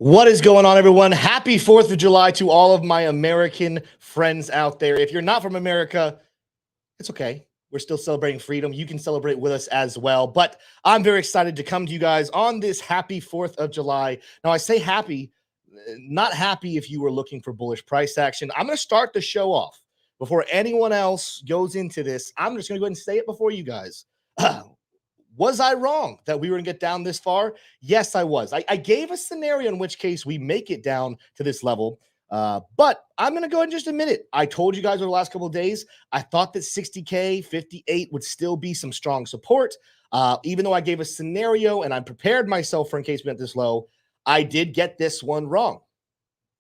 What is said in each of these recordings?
What is going on, everyone? Happy 4th of July to all of my American friends out there. If you're not from America, it's okay. We're still celebrating freedom. You can celebrate with us as well. But I'm very excited to come to you guys on this happy 4th of July. Now, I say happy, not happy if you were looking for bullish price action. I'm going to start the show off before anyone else goes into this. I'm just going to go ahead and say it before you guys. Was I wrong that we were going to get down this far? Yes, I was. I gave a scenario in which case we make it down to this level. But I'm going to go ahead and just admit it. I told you guys over the last couple of days, I thought that 60K, 58 would still be some strong support. Even though I gave a scenario and I prepared myself for in case we went this low, I did get this one wrong.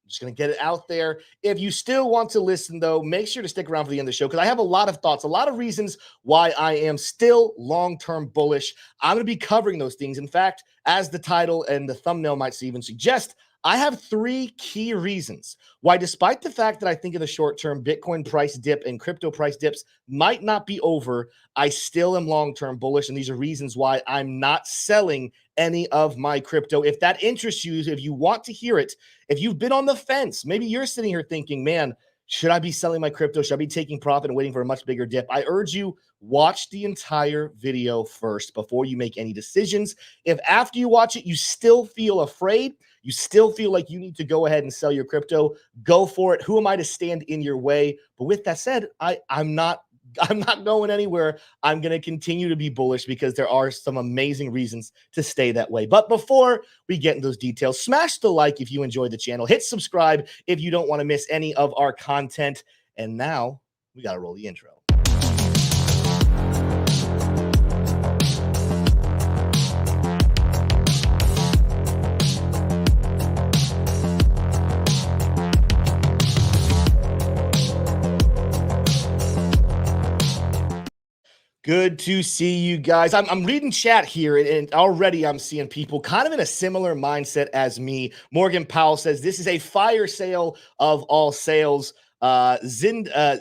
I'm just going to get it out there. If you still want to listen, though, make sure to stick around for the end of the show because I have a lot of thoughts, a lot of reasons why I am still long-term bullish. I'm going to be covering those things. In fact, as the title and the thumbnail might even suggest, I have 3 key reasons why, despite the fact that I think in the short term, Bitcoin price dip and crypto price dips might not be over, I still am long-term bullish. And these are reasons why I'm not selling any of my crypto. If that interests you, if you want to hear it, if you've been on the fence, maybe you're sitting here thinking, man, should I be selling my crypto? Should I be taking profit and waiting for a much bigger dip? I urge you, watch the entire video first before you make any decisions. If after you watch it, you still feel afraid, you still feel like you need to go ahead and sell your crypto, go for it. Who am I to stand in your way? But with that said, I'm not going anywhere. I'm going to continue to be bullish because there are some amazing reasons to stay that way. But before we get into those details, smash the like if you enjoyed the channel. Hit subscribe if you don't want to miss any of our content. And now we got to roll the intro. Good to see you guys. I'm reading chat here, and already I'm seeing people kind of in a similar mindset as me. Morgan Powell says this is a fire sale of all sales. Zindagi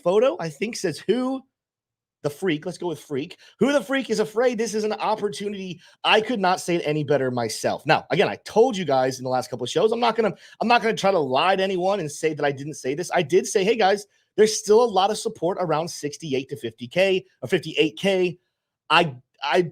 photo, I think, says who the freak. Let's go with freak. Who the freak is afraid? This is an opportunity. I could not say it any better myself. Now, again, I told you guys in the last couple of shows, I'm not gonna try to lie to anyone and say that I didn't say this. I did say, hey guys, there's still a lot of support around 68 to 50K or 58K. I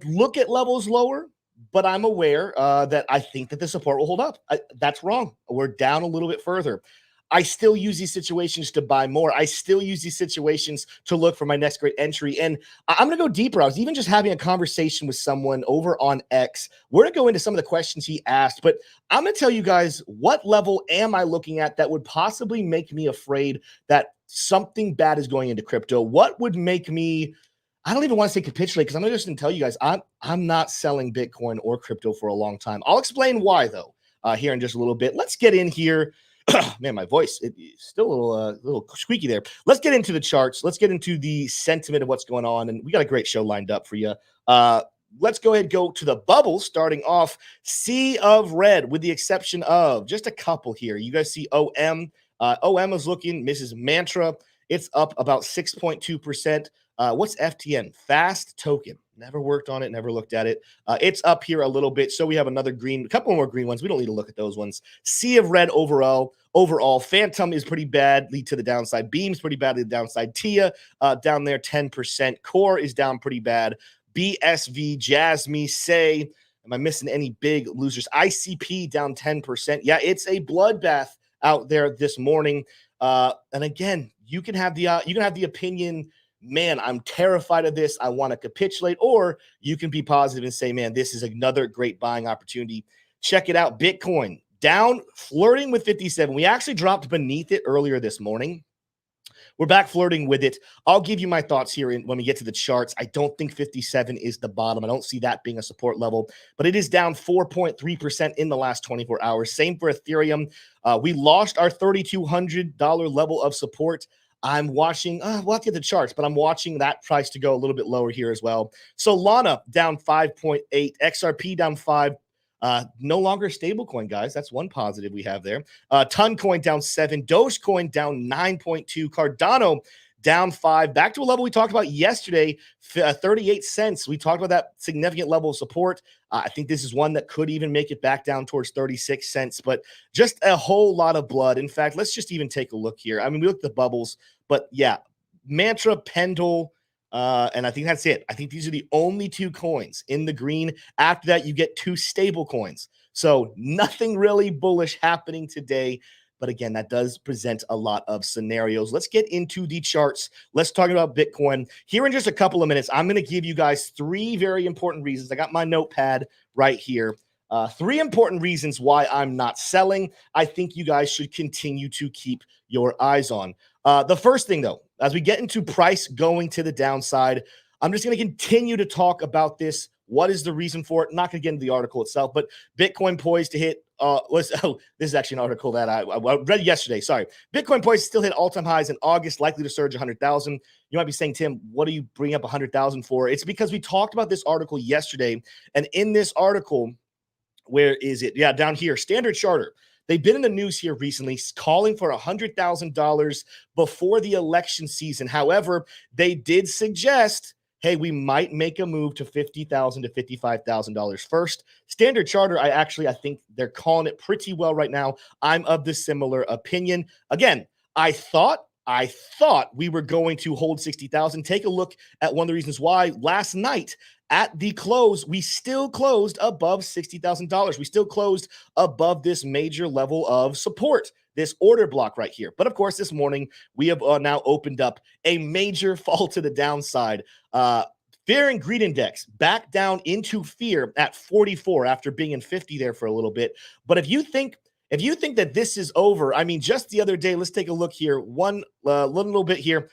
look at levels lower, but I'm aware that I think that the support will hold up. That's wrong. We're down a little bit further. I still use these situations to buy more. I still use these situations to look for my next great entry. And I'm going to go deeper. I was even just having a conversation with someone over on X. We're going to go into some of the questions he asked, but I'm going to tell you guys what level am I looking at that would possibly make me afraid that something bad is going into crypto. What would make me, I don't even want to say capitulate because I'm just going to tell you guys, I'm not selling Bitcoin or crypto for a long time. I'll explain why though here in just a little bit. Let's get in here. Man, my voice is still a little squeaky there. Let's get into the charts. Let's get into the sentiment of what's going on. And we got a great show lined up for you. Let's go ahead and go to the bubble, starting off sea of red, with the exception of just a couple here. You guys see OM. OM is looking, Mrs. Mantra. It's up about 6.2%. What's FTN? Fast token. Never worked on it, never looked at it. It's up here a little bit. So we have another green, a couple more green ones. We don't need to look at those ones. Sea of red overall. Phantom is pretty badly to the downside. Beam's pretty badly to the downside. TIA down there 10%. Core is down pretty bad. BSV, Jasmy, Say. Am I missing any big losers? ICP down 10%. Yeah, it's a bloodbath out there this morning. And again, you can have the opinion, man, I'm terrified of this, I want to capitulate, or you can be positive and say, man, this is another great buying opportunity. Check it out. Bitcoin down, flirting with 57. We actually dropped beneath it earlier this morning. We're back flirting with it. I'll give you my thoughts here when we get to the charts. I don't think 57 is the bottom. I don't see that being a support level, but it is down 4.3% in the last 24 hours. Same for Ethereum. We lost our $3,200 level of support. I'm watching, we'll have to get the charts, but I'm watching that price to go a little bit lower here as well. Solana down 5.8, XRP down 5. No longer a stable coin, guys. That's one positive we have there. Toncoin down 7, Dogecoin down 9.2, Cardano down 5, back to a level we talked about yesterday, 38 cents. We talked about that significant level of support. I think this is one that could even make it back down towards 36 cents, but just a whole lot of blood. In fact, let's just even take a look here. I mean, we look at the bubbles, but yeah, Mantra, Pendle, and I think that's it. I think these are the only 2 coins in the green. After that, you get 2 stable coins. So nothing really bullish happening today. But again, that does present a lot of scenarios. Let's get into the charts. Let's talk about Bitcoin. Here in just a couple of minutes, I'm going to give you guys 3 very important reasons. I got my notepad right here. 3 important reasons why I'm not selling. I think you guys should continue to keep your eyes on. The first thing, though, as we get into price going to the downside, I'm just going to continue to talk about this. What is the reason for it? I'm not going to get into the article itself, but Bitcoin poised to hit this is actually an article that I read yesterday. Sorry. Bitcoin poised to still hit all-time highs in August, likely to surge 100,000. You might be saying, Tim, what do you bring up 100,000 for? It's because we talked about this article yesterday. And in this article, where is it? Yeah, down here, Standard Charter. They've been in the news here recently calling for $100,000 before the election season. However, they did suggest, hey, we might make a move to $50,000 to $55,000 first. Standard Charter, I think they're calling it pretty well right now. I'm of the similar opinion. Again, I thought we were going to hold 60,000. Take a look at one of the reasons why. Last night at the close, we still closed above $60,000. We still closed above this major level of support, this order block right here. But of course, this morning we have now opened up a major fall to the downside. Fear and greed index back down into fear at 44 after being in 50 there for a little bit. But if you think that this is over, I mean, just the other day, let's take a look here. One little bit here.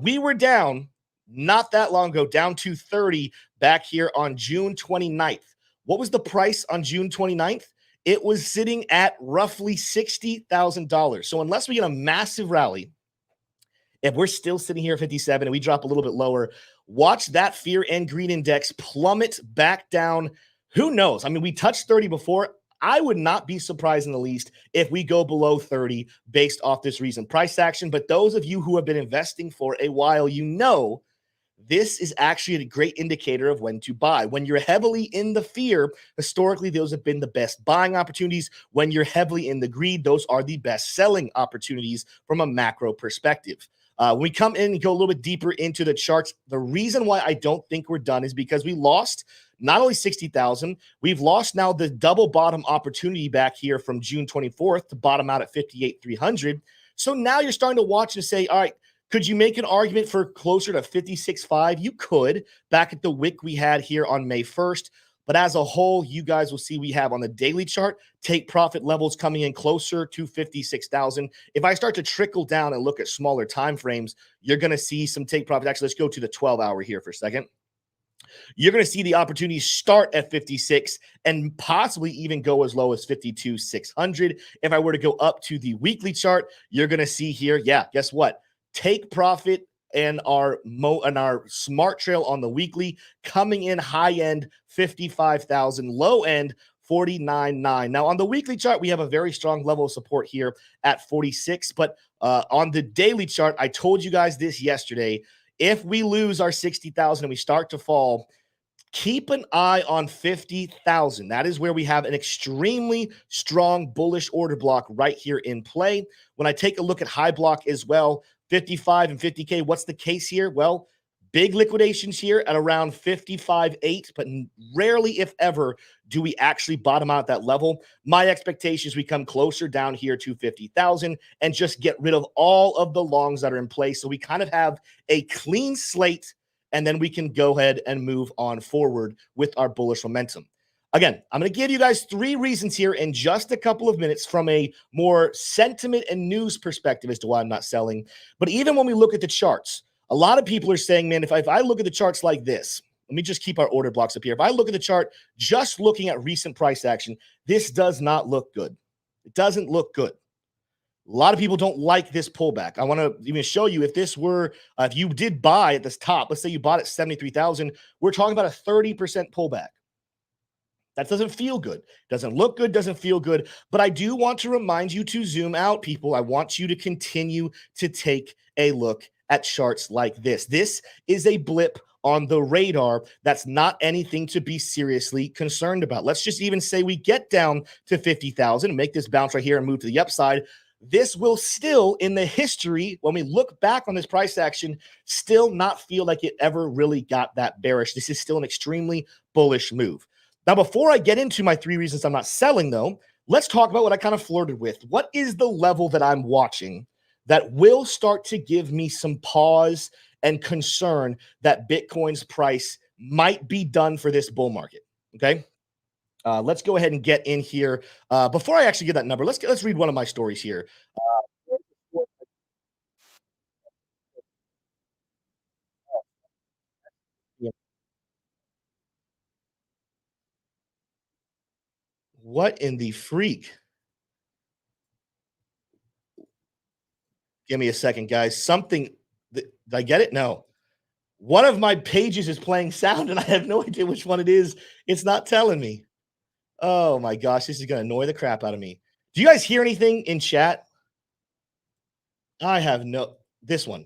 We were down not that long ago, down to 30 back here on June 29th. What was the price on June 29th? It was sitting at roughly $60,000. So unless we get a massive rally, if we're still sitting here at 57 and we drop a little bit lower, watch that fear and greed index plummet back down. Who knows? I mean, we touched 30 before. I would not be surprised in the least if we go below 30 based off this recent price action. But those of you who have been investing for a while, you know this is actually a great indicator of when to buy. When you're heavily in the fear, historically, those have been the best buying opportunities. When you're heavily in the greed, those are the best selling opportunities from a macro perspective. When we come in and go a little bit deeper into the charts, the reason why I don't think we're done is because we lost not only 60,000, we've lost now the double bottom opportunity back here from June 24th to bottom out at 58,300. So now you're starting to watch and say, all right, could you make an argument for closer to 56.5? You could, back at the wick we had here on May 1st. But as a whole, you guys will see we have on the daily chart, take profit levels coming in closer to 56,000. If I start to trickle down and look at smaller time frames, you're going to see some take profit. Actually, let's go to the 12-hour here for a second. You're going to see the opportunities start at 56 and possibly even go as low as 52,600. If I were to go up to the weekly chart, you're going to see here, yeah, guess what? Take profit and our smart trail on the weekly coming in high end 55,000, low end 49.9. Now on the weekly chart, we have a very strong level of support here at 46. But on the daily chart, I told you guys this yesterday. If we lose our 60,000 and we start to fall, keep an eye on 50,000. That is where we have an extremely strong bullish order block right here in play. When I take a look at high block as well, 55 and 50K, what's the case here? Well, big liquidations here at around 55.8, but rarely, if ever, do we actually bottom out at that level. My expectation is we come closer down here to 50,000 and just get rid of all of the longs that are in place. So we kind of have a clean slate, and then we can go ahead and move on forward with our bullish momentum. Again, I'm going to give you guys 3 reasons here in just a couple of minutes from a more sentiment and news perspective as to why I'm not selling. But even when we look at the charts, a lot of people are saying, man, if I look at the charts like this, let me just keep our order blocks up here. If I look at the chart, just looking at recent price action, this does not look good. It doesn't look good. A lot of people don't like this pullback. I want to even show you if this were, if you did buy at this top, let's say you bought at 73,000, we're talking about a 30% pullback. That doesn't feel good. Doesn't look good, doesn't feel good. But I do want to remind you to zoom out, people. I want you to continue to take a look at charts like this. This is a blip on the radar. That's not anything to be seriously concerned about. Let's just even say we get down to 50,000 and make this bounce right here and move to the upside. This will still, in the history, when we look back on this price action, still not feel like it ever really got that bearish. This is still an extremely bullish move. Now, before I get into my 3 reasons I'm not selling, though, let's talk about what I kind of flirted with. What is the level that I'm watching that will start to give me some pause and concern that Bitcoin's price might be done for this bull market? Okay. Let's go ahead and get in here. Before I actually get that number, let's read one of my stories here. What in the freak? Give me a second, guys. Did I get it? No. One of my pages is playing sound, and I have no idea which one it is. It's not telling me. Oh my gosh, this is going to annoy the crap out of me. Do you guys hear anything in chat? I have no. This one.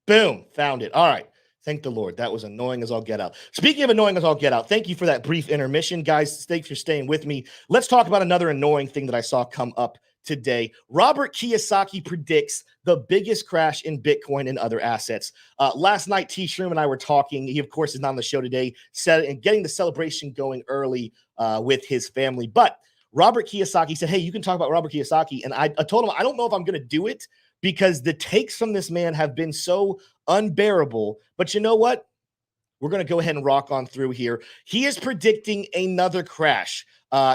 Boom, found it. All right. Thank the Lord. That was annoying as all get out. Speaking of annoying as all get out, thank you for that brief intermission, guys. Thanks for staying with me. Let's talk about another annoying thing that I saw come up today. Robert Kiyosaki predicts the biggest crash in Bitcoin and other assets. Last night, T. Shroom and I were talking. He, of course, is not on the show today, and getting the celebration going early with his family. But Robert Kiyosaki said, hey, you can talk about Robert Kiyosaki. And I told him, I don't know if I'm going to do it because the takes from this man have been so unbearable. But you know what? We're going to go ahead and rock on through here. He is predicting another crash.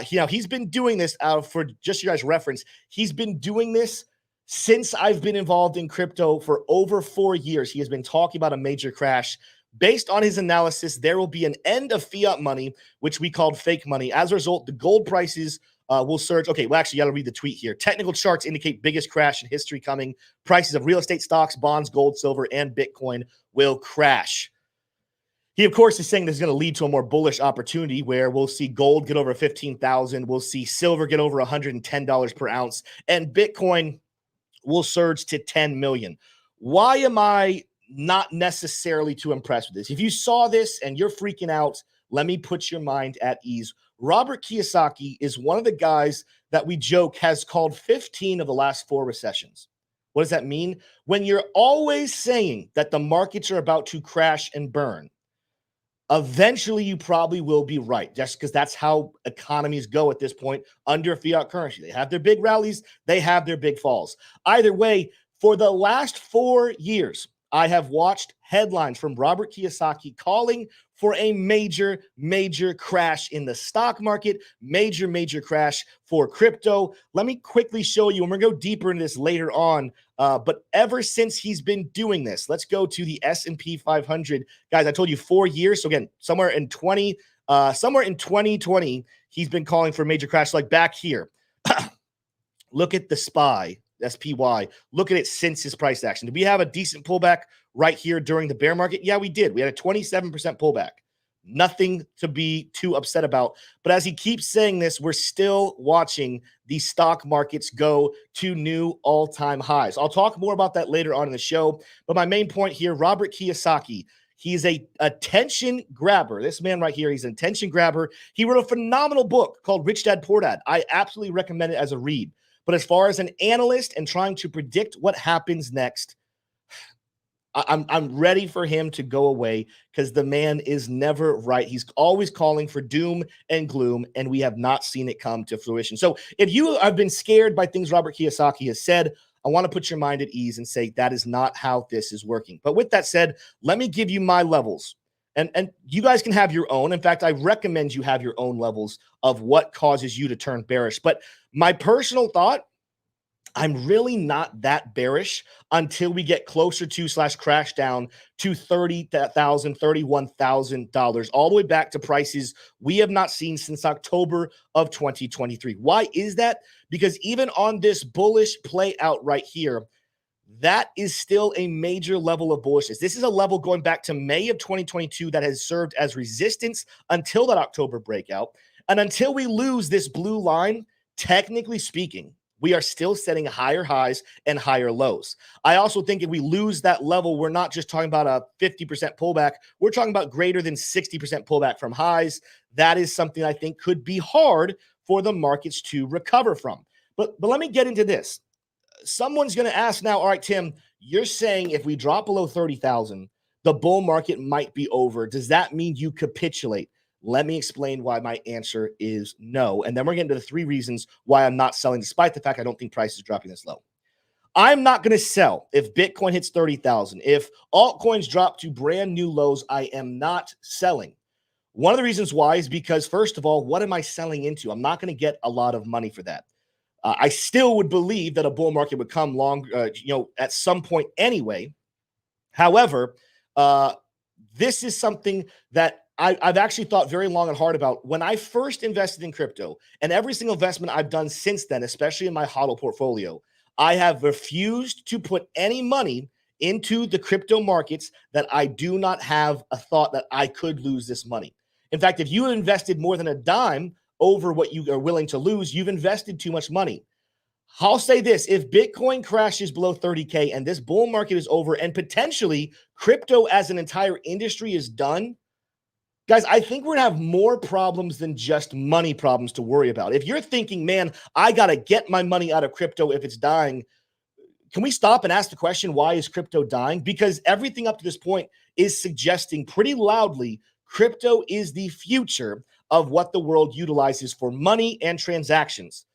He's been doing this for just you guys' reference. He's been doing this since I've been involved in crypto for over 4 years. He has been talking about a major crash. Based on his analysis, there will be an end of fiat money, which we called fake money. As a result, the gold prices will surge. Okay, well, actually, you got to read the tweet here. Technical charts indicate biggest crash in history coming. Prices of real estate stocks, bonds, gold, silver, and Bitcoin will crash. He, of course, is saying this is going to lead to a more bullish opportunity where we'll see gold get over 15,000. We'll see silver get over $110 per ounce, and Bitcoin will surge to 10 million. Why am I not necessarily too impressed with this? If you saw this and you're freaking out, let me put your mind at ease. Robert Kiyosaki is one of the guys that we joke has called 15 of the last 4 recessions. What does that mean? When you're always saying that the markets are about to crash and burn, eventually you probably will be right, just because that's how economies go at this point under fiat currency. They have their big rallies, they have their big falls. Either way, for the last 4 years, I have watched headlines from Robert Kiyosaki calling for a major, major crash in the stock market, major, major crash for crypto. Let me quickly show you, and we're going to go deeper into this later on. But ever since he's been doing this, let's go to the S&P 500. Guys, I told you 4 years. So again, somewhere in 2020, he's been calling for a major crash, like back here. Look at the SPY. Look at it since his price action. Did we have a decent pullback right here during the bear market? Yeah, we did. We had a 27% pullback. Nothing to be too upset about. But as he keeps saying this, we're still watching the stock markets go to new all-time highs. I'll talk more about that later on in the show. But my main point here, Robert Kiyosaki, he's a attention grabber. This man right here, he's an attention grabber. He wrote a phenomenal book called Rich Dad Poor Dad. I absolutely recommend it as a read. But as far as an analyst and trying to predict what happens next, I'm ready for him to go away because the man is never right. He's always calling for doom and gloom, and we have not seen it come to fruition. So if you have been scared by things Robert Kiyosaki has said, I want to put your mind at ease and say that is not how this is working. But with that said, let me give you my levels. And you guys can have your own. In fact, I recommend you have your own levels of what causes you to turn bearish. But my personal thought, I'm really not that bearish until we get closer to / crash down to $30,000, $31,000, all the way back to prices we have not seen since October of 2023. Why is that? Because even on this bullish play out right here, that is still a major level of bullishness. This is a level going back to May of 2022 that has served as resistance until that October breakout. And until we lose this blue line, technically speaking, we are still setting higher highs and higher lows. I also think if we lose that level, we're not just talking about a 50% pullback. We're talking about greater than 60% pullback from highs. That is something I think could be hard for the markets to recover from. But let me get into this. Someone's going to ask now, all right, Tim, you're saying if we drop below 30,000, the bull market might be over. Does that mean you capitulate? Let me explain why my answer is no. And then we're getting to the 3 reasons why I'm not selling, despite the fact I don't think price is dropping this low. I'm not going to sell if Bitcoin hits 30,000. If altcoins drop to brand new lows, I am not selling. One of the reasons why is because, first of all, what am I selling into? I'm not going to get a lot of money for that. I still would believe that a bull market would come long, at some point anyway. However, this is something that I've actually thought very long and hard about. When I first invested in crypto, and every single investment I've done since then, especially in my HODL portfolio, I have refused to put any money into the crypto markets that I do not have a thought that I could lose this money. In fact, if you invested more than a dime over what you are willing to lose, you've invested too much money. I'll say this, if Bitcoin crashes below 30K and this bull market is over and potentially crypto as an entire industry is done, guys, I think we're going to have more problems than just money problems to worry about. If you're thinking, man, I got to get my money out of crypto if it's dying, can we stop and ask the question, why is crypto dying? Because everything up to this point is suggesting pretty loudly crypto is the future of what the world utilizes for money and transactions.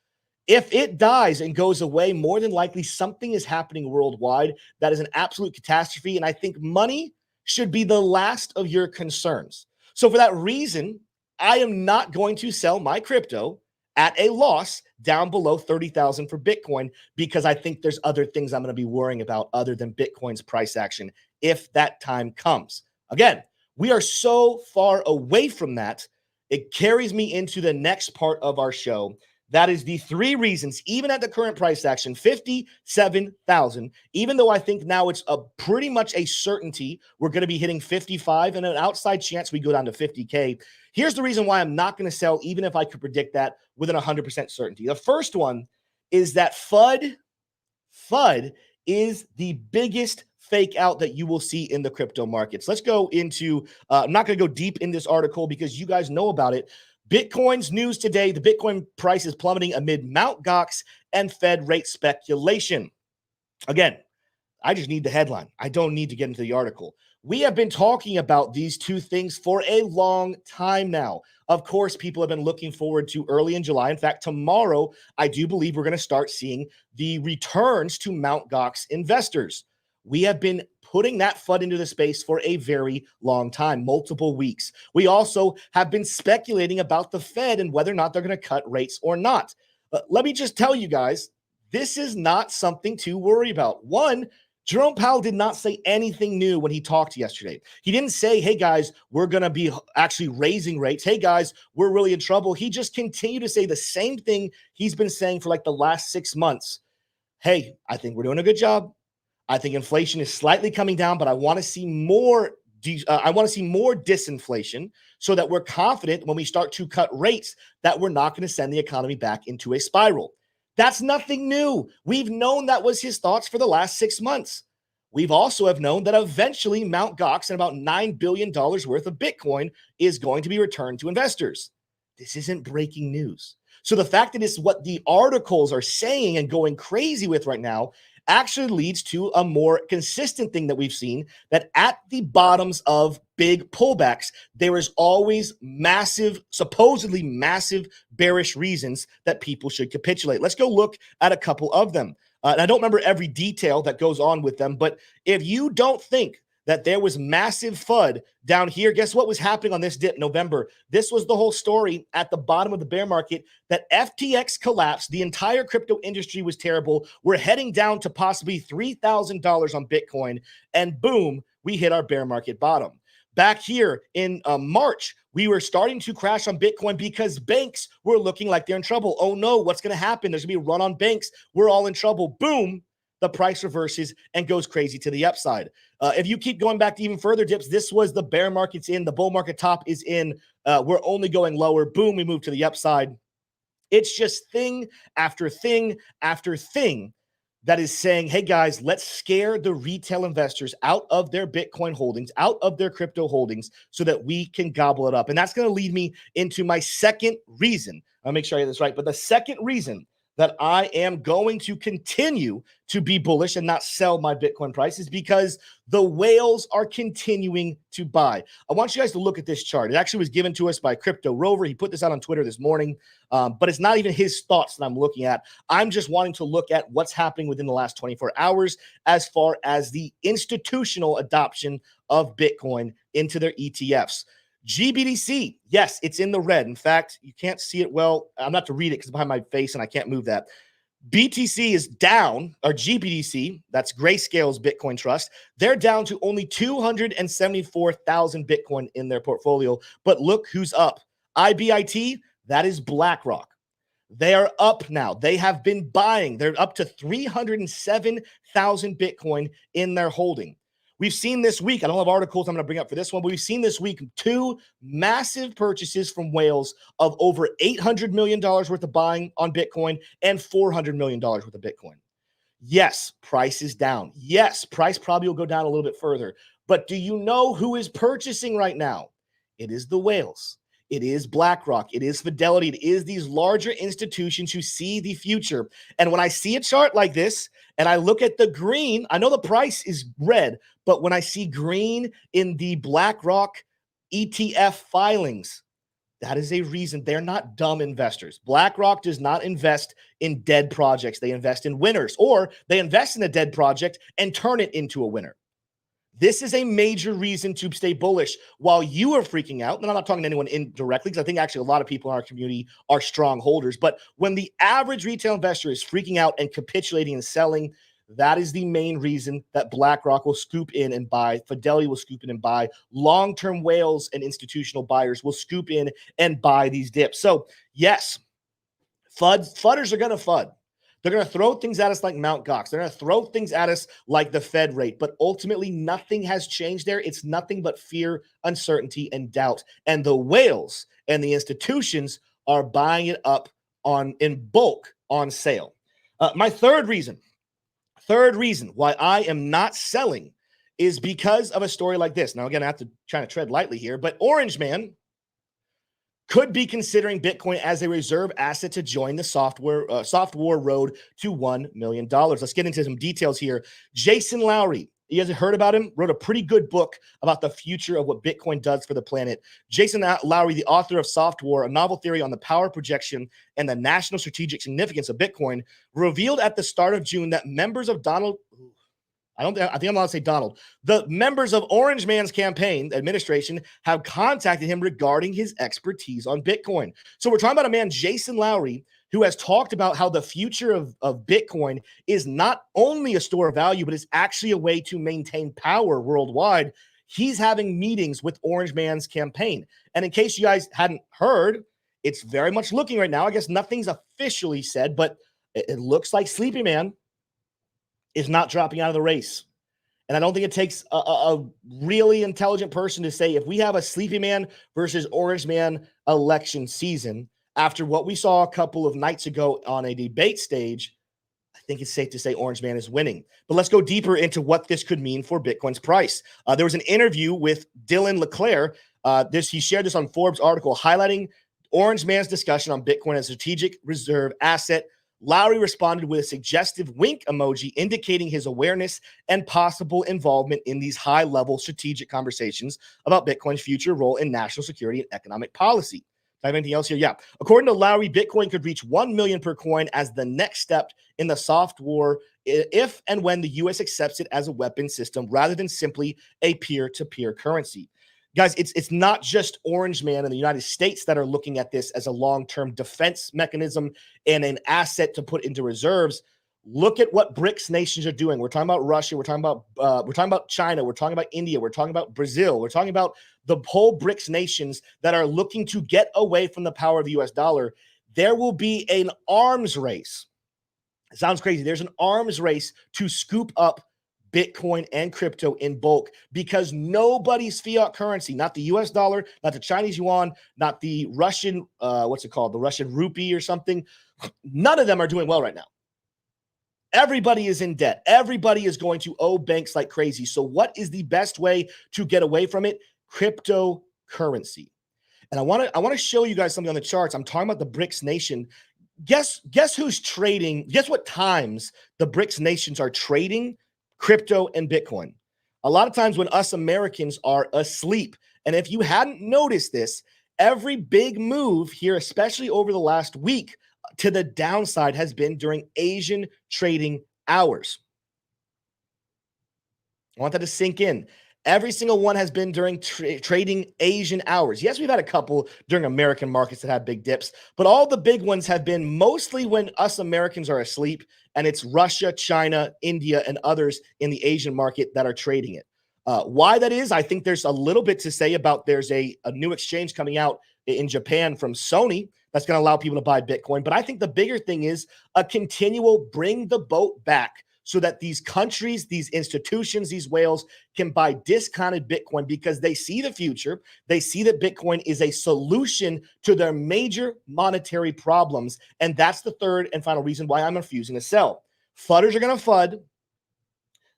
If it dies and goes away, more than likely something is happening worldwide that is an absolute catastrophe. And I think money should be the last of your concerns. So for that reason, I am not going to sell my crypto at a loss down below 30,000 for Bitcoin, because I think there's other things I'm going to be worrying about other than Bitcoin's price action if that time comes. Again, we are so far away from that. It carries me into the next part of our show. That is the 3 reasons, even at the current price action, 57,000, even though I think now it's a pretty much a certainty we're going to be hitting 55 and an outside chance we go down to 50K. Here's the reason why I'm not going to sell, even if I could predict that with an 100% certainty. The first one is that FUD is the biggest fake out that you will see in the crypto markets. Let's go into, I'm not going to go deep in this article because you guys know about it. Bitcoin's news today, the Bitcoin price is plummeting amid Mt. Gox and Fed rate speculation. Again, I just need the headline. I don't need to get into the article. We have been talking about these 2 things for a long time now. Of course, people have been looking forward to early in July. In fact, tomorrow, I do believe we're going to start seeing the returns to Mt. Gox investors. We have been putting that FUD into the space for a very long time, multiple weeks. We also have been speculating about the Fed and whether or not they're going to cut rates or not. Let me just tell you guys, this is not something to worry about. One, Jerome Powell did not say anything new when he talked yesterday. He didn't say, hey guys, we're going to be actually raising rates. Hey guys, we're really in trouble. He just continued to say the same thing he's been saying for like the last 6 months. Hey, I think we're doing a good job. I think inflation is slightly coming down, but I want to see more. I want to see more disinflation so that we're confident when we start to cut rates that we're not going to send the economy back into a spiral. That's nothing new. We've known that was his thoughts for the last 6 months. We've also have known that eventually Mt. Gox and about $9 billion worth of Bitcoin is going to be returned to investors. This isn't breaking news. So the fact that it's what the articles are saying and going crazy with right now actually leads to a more consistent thing that we've seen, that at the bottoms of big pullbacks, there is always massive, supposedly massive bearish reasons that people should capitulate. Let's go look at a couple of them. And I don't remember every detail that goes on with them, but if you don't think that there was massive FUD down here, guess what was happening on this dip November? This was the whole story at the bottom of the bear market, that FTX collapsed. The entire crypto industry was terrible. We're heading down to possibly $3,000 on Bitcoin. And boom, we hit our bear market bottom. Back here in March, we were starting to crash on Bitcoin because banks were looking like they're in trouble. Oh no, what's going to happen? There's going to be a run on banks. We're all in trouble. Boom. The price reverses and goes crazy to the upside. If you keep going back to even further dips, this was the bear market's in, the bull market top is in. We're only going lower. Boom, we move to the upside. It's just thing after thing after thing that is saying, hey guys, let's scare the retail investors out of their Bitcoin holdings, out of their crypto holdings, so that we can gobble it up. And that's going to lead me into my second reason. I'll make sure I get this right. But the second reason that I am going to continue to be bullish and not sell my Bitcoin price is because the whales are continuing to buy. I want you guys to look at this chart. It actually was given to us by Crypto Rover. He put this out on Twitter this morning, but it's not even his thoughts that I'm looking at. I'm just wanting to look at what's happening within the last 24 hours as far as the institutional adoption of Bitcoin into their ETFs. GBDC, yes, it's in the red. In fact, you can't see it well. I'm not to read it because it's behind my face and I can't move that. BTC is down, or GBDC, that's Grayscale's Bitcoin Trust. They're down to only 274,000 Bitcoin in their portfolio. But look who's up. IBIT, that is BlackRock. They are up now. They have been buying. They're up to 307,000 Bitcoin in their holding. We've seen this week, I don't have articles I'm going to bring up for this one, but we've seen this week 2 massive purchases from whales of over $800 million worth of buying on Bitcoin and $400 million worth of Bitcoin. Yes, price is down. Yes, price probably will go down a little bit further. But do you know who is purchasing right now? It is the whales. It is BlackRock. It is Fidelity. It is these larger institutions who see the future. And when I see a chart like this and I look at the green, I know the price is red, but when I see green in the BlackRock ETF filings, that is a reason. They're not dumb investors. BlackRock does not invest in dead projects. They invest in winners, or they invest in a dead project and turn it into a winner. This is a major reason to stay bullish while you are freaking out. And I'm not talking to anyone indirectly, because I think actually a lot of people in our community are strong holders. But when the average retail investor is freaking out and capitulating and selling, that is the main reason that BlackRock will scoop in and buy. Fidelity will scoop in and buy. Long-term whales and institutional buyers will scoop in and buy these dips. So yes, fudders are going to FUD. They're going to throw things at us like Mt. Gox. They're going to throw things at us like the Fed rate. But ultimately, nothing has changed there. It's nothing but fear, uncertainty, and doubt. And the whales and the institutions are buying it up in bulk on sale. My third reason why I am not selling is because of a story like this. Now, again, I have to try to tread lightly here, but Orange Man could be considering Bitcoin as a reserve asset to join the soft war road to $1 million. Let's get into some details here. Jason Lowry, you guys have heard about him, wrote a pretty good book about the future of what Bitcoin does for the planet. Jason Lowry, the author of Soft War, a novel theory on the power projection and the national strategic significance of Bitcoin, revealed at the start of June that members of I think I'm allowed to say Donald. The members of Orange Man's campaign administration have contacted him regarding his expertise on Bitcoin. So we're talking about a man, Jason Lowry, who has talked about how the future of Bitcoin is not only a store of value, but it's actually a way to maintain power worldwide. He's having meetings with Orange Man's campaign. And in case you guys hadn't heard, it's very much looking right now. I guess nothing's officially said, but it looks like Sleepy Man is not dropping out of the race. And I don't think it takes a really intelligent person to say, if we have a Sleepy Man versus Orange Man election season, after what we saw a couple of nights ago on a debate stage, I think it's safe to say Orange Man is winning. But let's go deeper into what this could mean for Bitcoin's price. There was an interview with Dylan LeClaire. He shared this on Forbes article highlighting Orange Man's discussion on Bitcoin as a strategic reserve asset. Lowry responded with a suggestive wink emoji indicating his awareness and possible involvement in these high-level strategic conversations about Bitcoin's future role in national security and economic policy. Do I have anything else here? Yeah. According to Lowry, Bitcoin could reach 1 million per coin as the next step in the soft war if and when the U.S. accepts it as a weapon system rather than simply a peer-to-peer currency. Guys, it's not just Orange Man in the United States that are looking at this as a long-term defense mechanism and an asset to put into reserves. Look at what BRICS nations are doing. We're talking about Russia. We're talking about China. We're talking about India. We're talking about Brazil. We're talking about the whole BRICS nations that are looking to get away from the power of the U.S. dollar. There will be an arms race. It sounds crazy. There's an arms race to scoop up Bitcoin and crypto in bulk because nobody's fiat currency, not the US dollar, not the Chinese yuan, not the Russian, what's it called? The Russian rupee or something. None of them are doing well right now. Everybody is in debt. Everybody is going to owe banks like crazy. So what is the best way to get away from it? Cryptocurrency. And I want to show you guys something on the charts. I'm talking about the BRICS nation. Guess who's trading? Guess what times the BRICS nations are trading crypto and Bitcoin? A lot of times when us Americans are asleep. And if you hadn't noticed this, every big move here, especially over the last week to the downside, has been during Asian trading hours. I want that to sink in. Every single one has been during trading Asian hours. Yes, we've had a couple during American markets that had big dips, but all the big ones have been mostly when us Americans are asleep, and it's Russia, China, India, and others in the Asian market that are trading it. Why that is, I think there's a little bit to say about there's a new exchange coming out in Japan from Sony that's going to allow people to buy Bitcoin. But I think the bigger thing is a continual bring the boat back so that these countries, these institutions, these whales can buy discounted Bitcoin because they see the future. They see that Bitcoin is a solution to their major monetary problems. And that's the third and final reason why I'm refusing to sell. Fudders are going to FUD.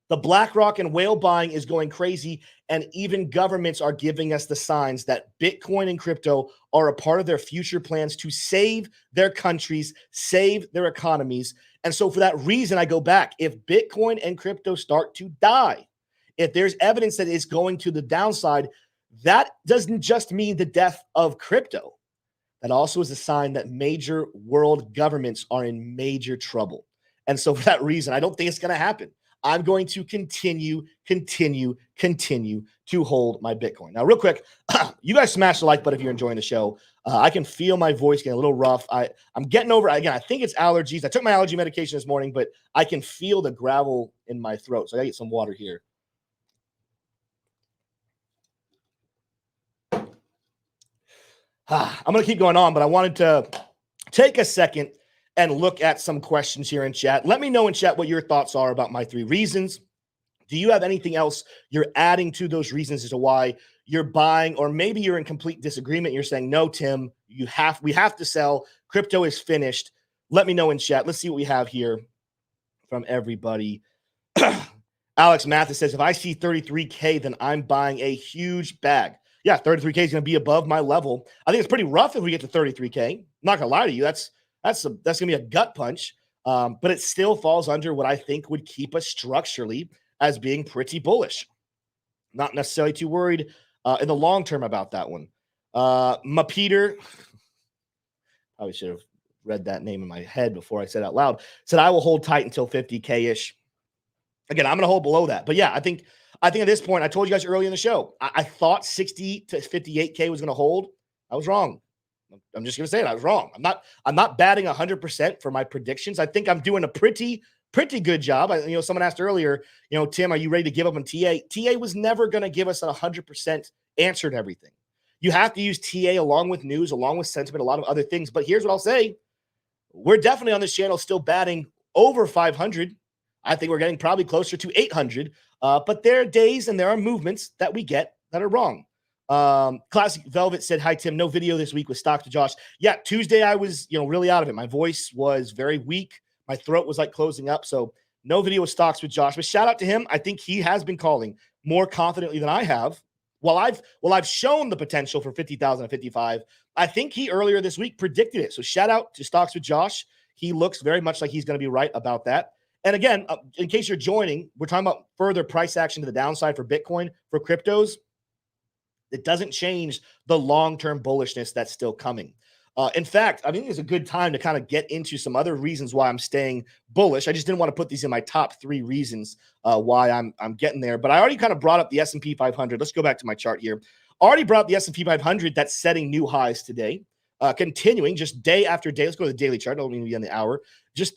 The BlackRock and whale buying is going crazy, and even governments are giving us the signs that Bitcoin and crypto are a part of their future plans to save their countries, save their economies. And so for that reason, I go back. If Bitcoin and crypto start to die, if there's evidence that it's going to the downside, that doesn't just mean the death of crypto. That also is a sign that major world governments are in major trouble. And so for that reason, I don't think it's going to happen. I'm going to continue to hold my Bitcoin. Now, real quick, you guys smash the like button if you're enjoying the show. I can feel my voice getting a little rough. I'm getting over it. Again, I think it's allergies. I took my allergy medication this morning, but I can feel the gravel in my throat. So I got to get some water here. I'm going to keep going on, but I wanted to take a second and look at some questions here in chat. Let me know in chat what your thoughts are about my 3 reasons. Do you have anything else you're adding to those reasons as to why you're buying, or maybe you're in complete disagreement? You're saying, no, Tim, we have to sell. Crypto is finished. Let me know in chat. Let's see what we have here from everybody. Alex Mathis says, if I see 33K, then I'm buying a huge bag. Yeah, 33K is going to be above my level. I think it's pretty rough if we get to 33K. I'm not going to lie to you. That's going to be a gut punch, but it still falls under what I think would keep us structurally as being pretty bullish. Not necessarily too worried in the long term about that one. Peter, probably should have read that name in my head before I said it out loud, said, I will hold tight until 50K-ish. Again, I'm going to hold below that. But yeah, I think at this point, I told you guys early in the show, I thought 60 to 58K was going to hold. I was wrong. I'm just going to say it. I was wrong. I'm not batting 100% for my predictions. I think I'm doing a pretty good job. Someone asked earlier, Tim, are you ready to give up on TA? TA was never going to give us a 100% answer to everything. You have to use TA along with news, along with sentiment, a lot of other things. But here's what I'll say. We're definitely on this channel still batting over 500. I think we're getting probably closer to 800. But there are days and there are movements that we get that are wrong. Classic Velvet said, hi, Tim, no video this week with Stocks with Josh. Yeah, Tuesday I was, really out of it. My voice was very weak. My throat was like closing up. So no video with Stocks with Josh, but shout out to him. I think he has been calling more confidently than I have. While I've shown the potential for 50,000 and 55, I think he earlier this week predicted it. So shout out to Stocks with Josh. He looks very much like he's going to be right about that. And again, in case you're joining, we're talking about further price action to the downside for Bitcoin, for cryptos. It doesn't change the long-term bullishness that's still coming. In fact, I think it's a good time to kind of get into some other reasons why I'm staying bullish. I just didn't want to put these in my top 3 reasons why I'm getting there. But I already kind of brought up the S&P 500. Let's go back to my chart here. Already brought up the S&P 500 that's setting new highs today, continuing just day after day. Let's go to the daily chart. I don't mean to be on the hour. Just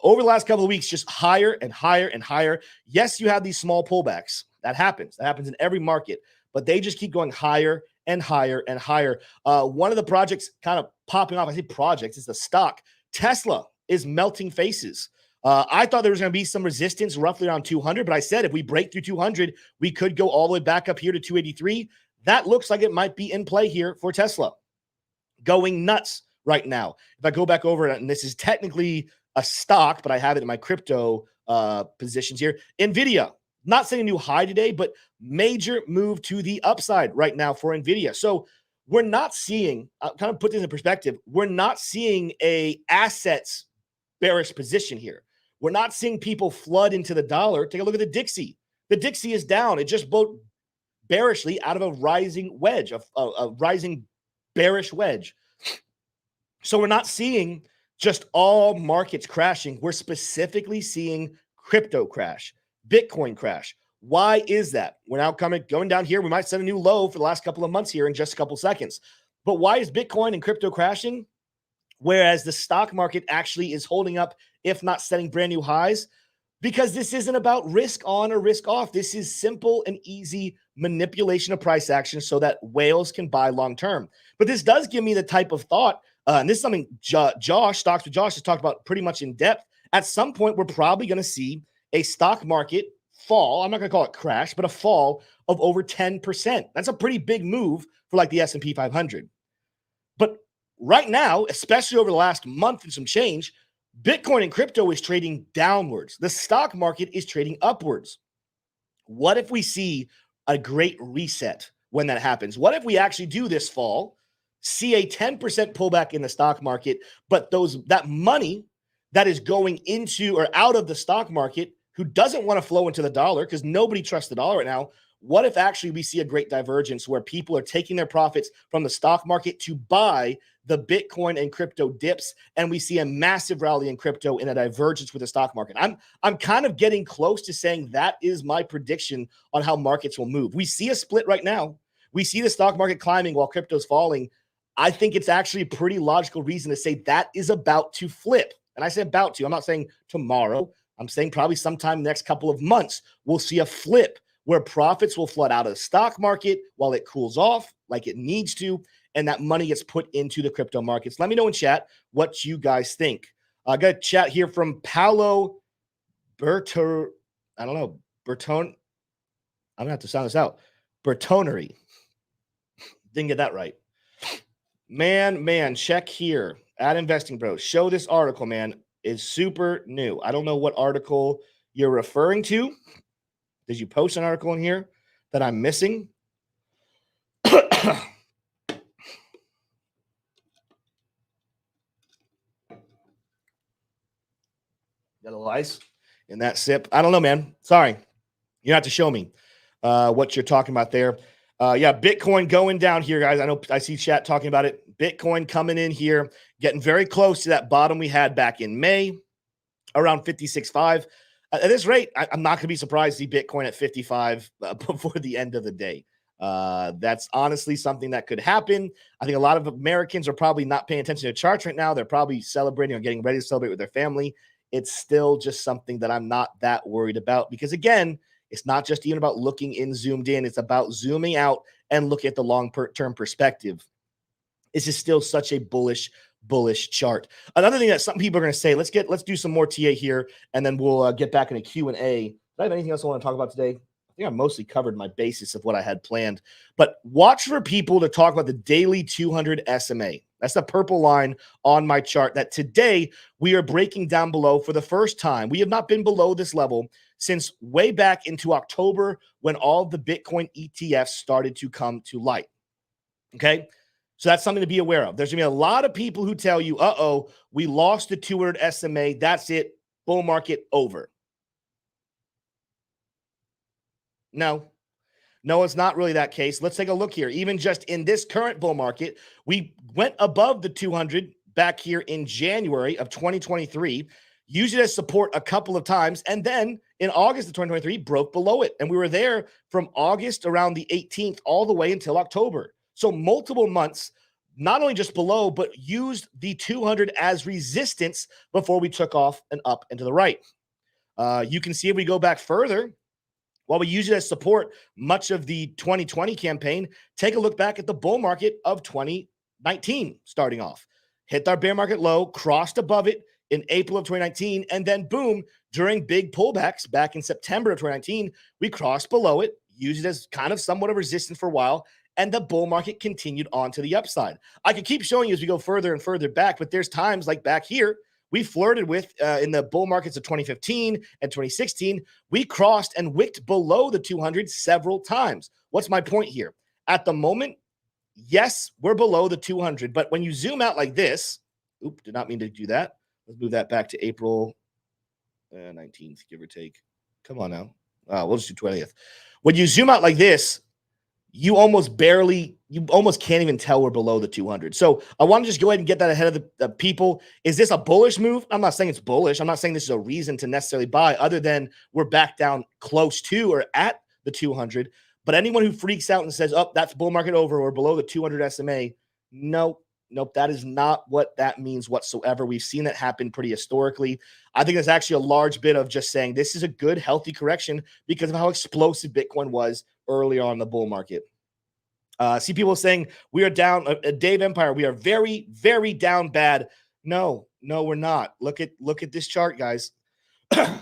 over the last couple of weeks, just higher and higher and higher. Yes, you have these small pullbacks. That happens. That happens in every market. But they just keep going higher and higher and higher. One of the projects kind of popping off, I say projects, is the stock. Tesla is melting faces. I thought there was going to be some resistance roughly around 200, but I said if we break through 200, we could go all the way back up here to 283. That looks like it might be in play here for Tesla. Going nuts right now. If I go back over it, and this is technically a stock, but I have it in my crypto positions here. NVIDIA, not setting a new high today, but major move to the upside right now for NVIDIA. So we're not seeing, kind of put this in perspective, we're not seeing a assets bearish position here. We're not seeing people flood into the dollar. Take a look at the Dixie. The Dixie is down. It just broke bearishly out of a rising wedge, a rising bearish wedge. So we're not seeing just all markets crashing. We're specifically seeing crypto crash, Bitcoin crash. Why is that? We're now going down here. We might set a new low for the last couple of months here in just a couple seconds. But why is Bitcoin and crypto crashing? Whereas the stock market actually is holding up, if not setting brand new highs, because this isn't about risk on or risk off. This is simple and easy manipulation of price action so that whales can buy long term. But this does give me the type of thought, and this is something Josh, Stocks with Josh, has talked about pretty much in depth. At some point, we're probably going to see a stock market fall. I'm not going to call it crash, but a fall of over 10%. That's a pretty big move for like the S&P 500. But right now, especially over the last month and some change, Bitcoin and crypto is trading downwards. The stock market is trading upwards. What if we see a great reset when that happens? What if we actually do this fall, see a 10% pullback in the stock market, but that money that is going into or out of the stock market, who doesn't want to flow into the dollar because nobody trusts the dollar right now, what if actually we see a great divergence where people are taking their profits from the stock market to buy the Bitcoin and crypto dips, and we see a massive rally in crypto in a divergence with the stock market? I'm kind of getting close to saying that is my prediction on how markets will move. We see a split right now. We see the stock market climbing while crypto's falling. I think it's actually a pretty logical reason to say that is about to flip. And I say about to. I'm not saying tomorrow. I'm saying probably sometime next couple of months, we'll see a flip where profits will flood out of the stock market while it cools off like it needs to, and that money gets put into the crypto markets. Let me know in chat what you guys think. I got a chat here from Paolo Bertone. I'm going to have to sound this out. Bertonery. Didn't get that right. Man, check here at Investing Bros. Show this article, man, is super new. I don't know what article you're referring to. Did you post an article in here that I'm missing? Got a little ice in that sip. I don't know, man. Sorry. You have to show me what you're talking about there. Yeah, Bitcoin going down here, guys. I know I see chat talking about it. Bitcoin coming in here, getting very close to that bottom we had back in May, around 56.5. At this rate, I'm not going to be surprised to see Bitcoin at 55 before the end of the day. That's honestly something that could happen. I think a lot of Americans are probably not paying attention to charts right now. They're probably celebrating or getting ready to celebrate with their family. It's still just something that I'm not that worried about because, again, it's not just even about looking in zoomed in. It's about zooming out and looking at the long-term perspective. This is still such a bullish chart. Another thing that some people are going to say, let's do some more TA here, and then we'll get back into Q&A. Do I have anything else I want to talk about today? I think I mostly covered my basis of what I had planned. But watch for people to talk about the daily 200 SMA. That's the purple line on my chart that today we are breaking down below for the first time. We have not been below this level since way back into October when all the Bitcoin ETFs started to come to light. Okay? So that's something to be aware of. There's going to be a lot of people who tell you, we lost the 200 SMA. That's it. Bull market over. No, it's not really that case. Let's take a look here. Even just in this current bull market, we went above the 200 back here in January of 2023, used it as support a couple of times, and then in August of 2023, broke below it. And we were there from August around the 18th all the way until October. So multiple months, not only just below, but used the 200 as resistance before we took off and up and to the right. You can see if we go back further, while we use it as support much of the 2020 campaign, take a look back at the bull market of 2019 starting off. Hit our bear market low, crossed above it, in April of 2019. And then boom, during big pullbacks back in September of 2019, we crossed below it, used it as kind of somewhat of resistance for a while, and the bull market continued on to the upside. I could keep showing you as we go further and further back, but there's times like back here, we flirted with in the bull markets of 2015 and 2016, we crossed and wicked below the 200 several times. What's my point here? At the moment, yes, we're below the 200, but when you zoom out like this, did not mean to do that. Let's move that back to April 19th, give or take. Come on now. We'll just do 20th. When you zoom out like this, you almost can't even tell we're below the 200. So I want to just go ahead and get that ahead of the people. Is this a bullish move? I'm not saying it's bullish. I'm not saying this is a reason to necessarily buy other than we're back down close to or at the 200. But anyone who freaks out and says, oh, that's bull market over or below the 200 SMA, nope, that is not what that means whatsoever. We've seen that happen pretty historically. I think there's actually a large bit of just saying this is a good, healthy correction because of how explosive Bitcoin was earlier on in the bull market. See people saying we are down, Dave Empire, we are very, very down bad. No, we're not. Look at this chart, guys.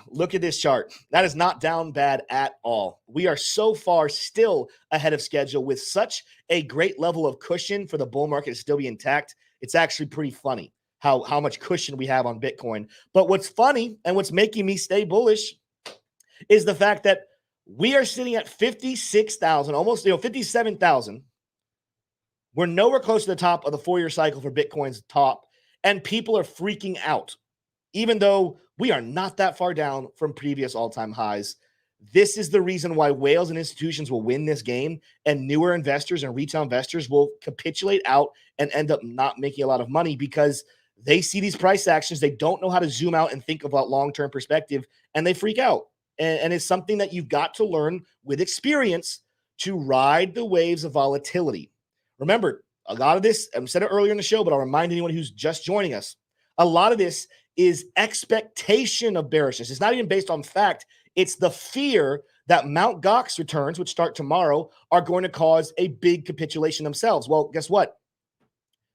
Look at this chart. That is not down bad at all. We are so far still ahead of schedule with such a great level of cushion for the bull market to still be intact. It's actually pretty funny how much cushion we have on Bitcoin. But what's funny and what's making me stay bullish is the fact that we are sitting at 56,000, almost 57,000. We're nowhere close to the top of the 4-year cycle for Bitcoin's top, and people are freaking out. Even though we are not that far down from previous all-time highs, this is the reason why whales and institutions will win this game, and newer investors and retail investors will capitulate out and end up not making a lot of money because they see these price actions. They don't know how to zoom out and think about long-term perspective, and they freak out. And it's something that you've got to learn with experience to ride the waves of volatility. Remember, a lot of this, I said it earlier in the show, but I'll remind anyone who's just joining us, a lot of this is expectation of bearishness. It's not even based on fact. It's the fear that Mt. Gox returns, which start tomorrow, are going to cause a big capitulation themselves. Well, guess what?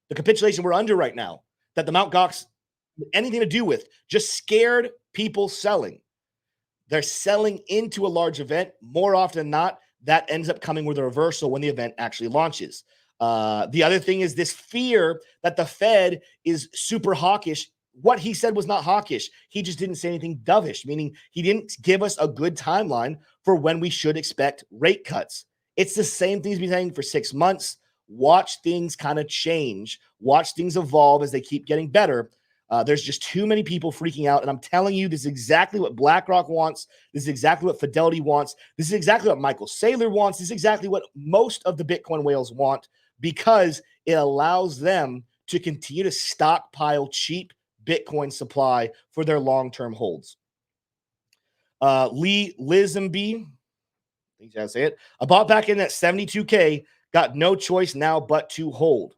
The capitulation we're under right now, that the Mt. Gox anything to do with, just scared people selling. They're selling into a large event. More often than not, that ends up coming with a reversal when the event actually launches. The other thing is this fear that the Fed is super hawkish. What he said was not hawkish. He just didn't say anything dovish, meaning he didn't give us a good timeline for when we should expect rate cuts. It's the same thing he's been saying for 6 months. Watch things kind of change. Watch things evolve as they keep getting better. There's just too many people freaking out. And I'm telling you, this is exactly what BlackRock wants. This is exactly what Fidelity wants. This is exactly what Michael Saylor wants. This is exactly what most of the Bitcoin whales want because it allows them to continue to stockpile cheap Bitcoin supply for their long-term holds. Lee Lisenby, I think you gotta say it. I bought back in at 72K, got no choice now but to hold.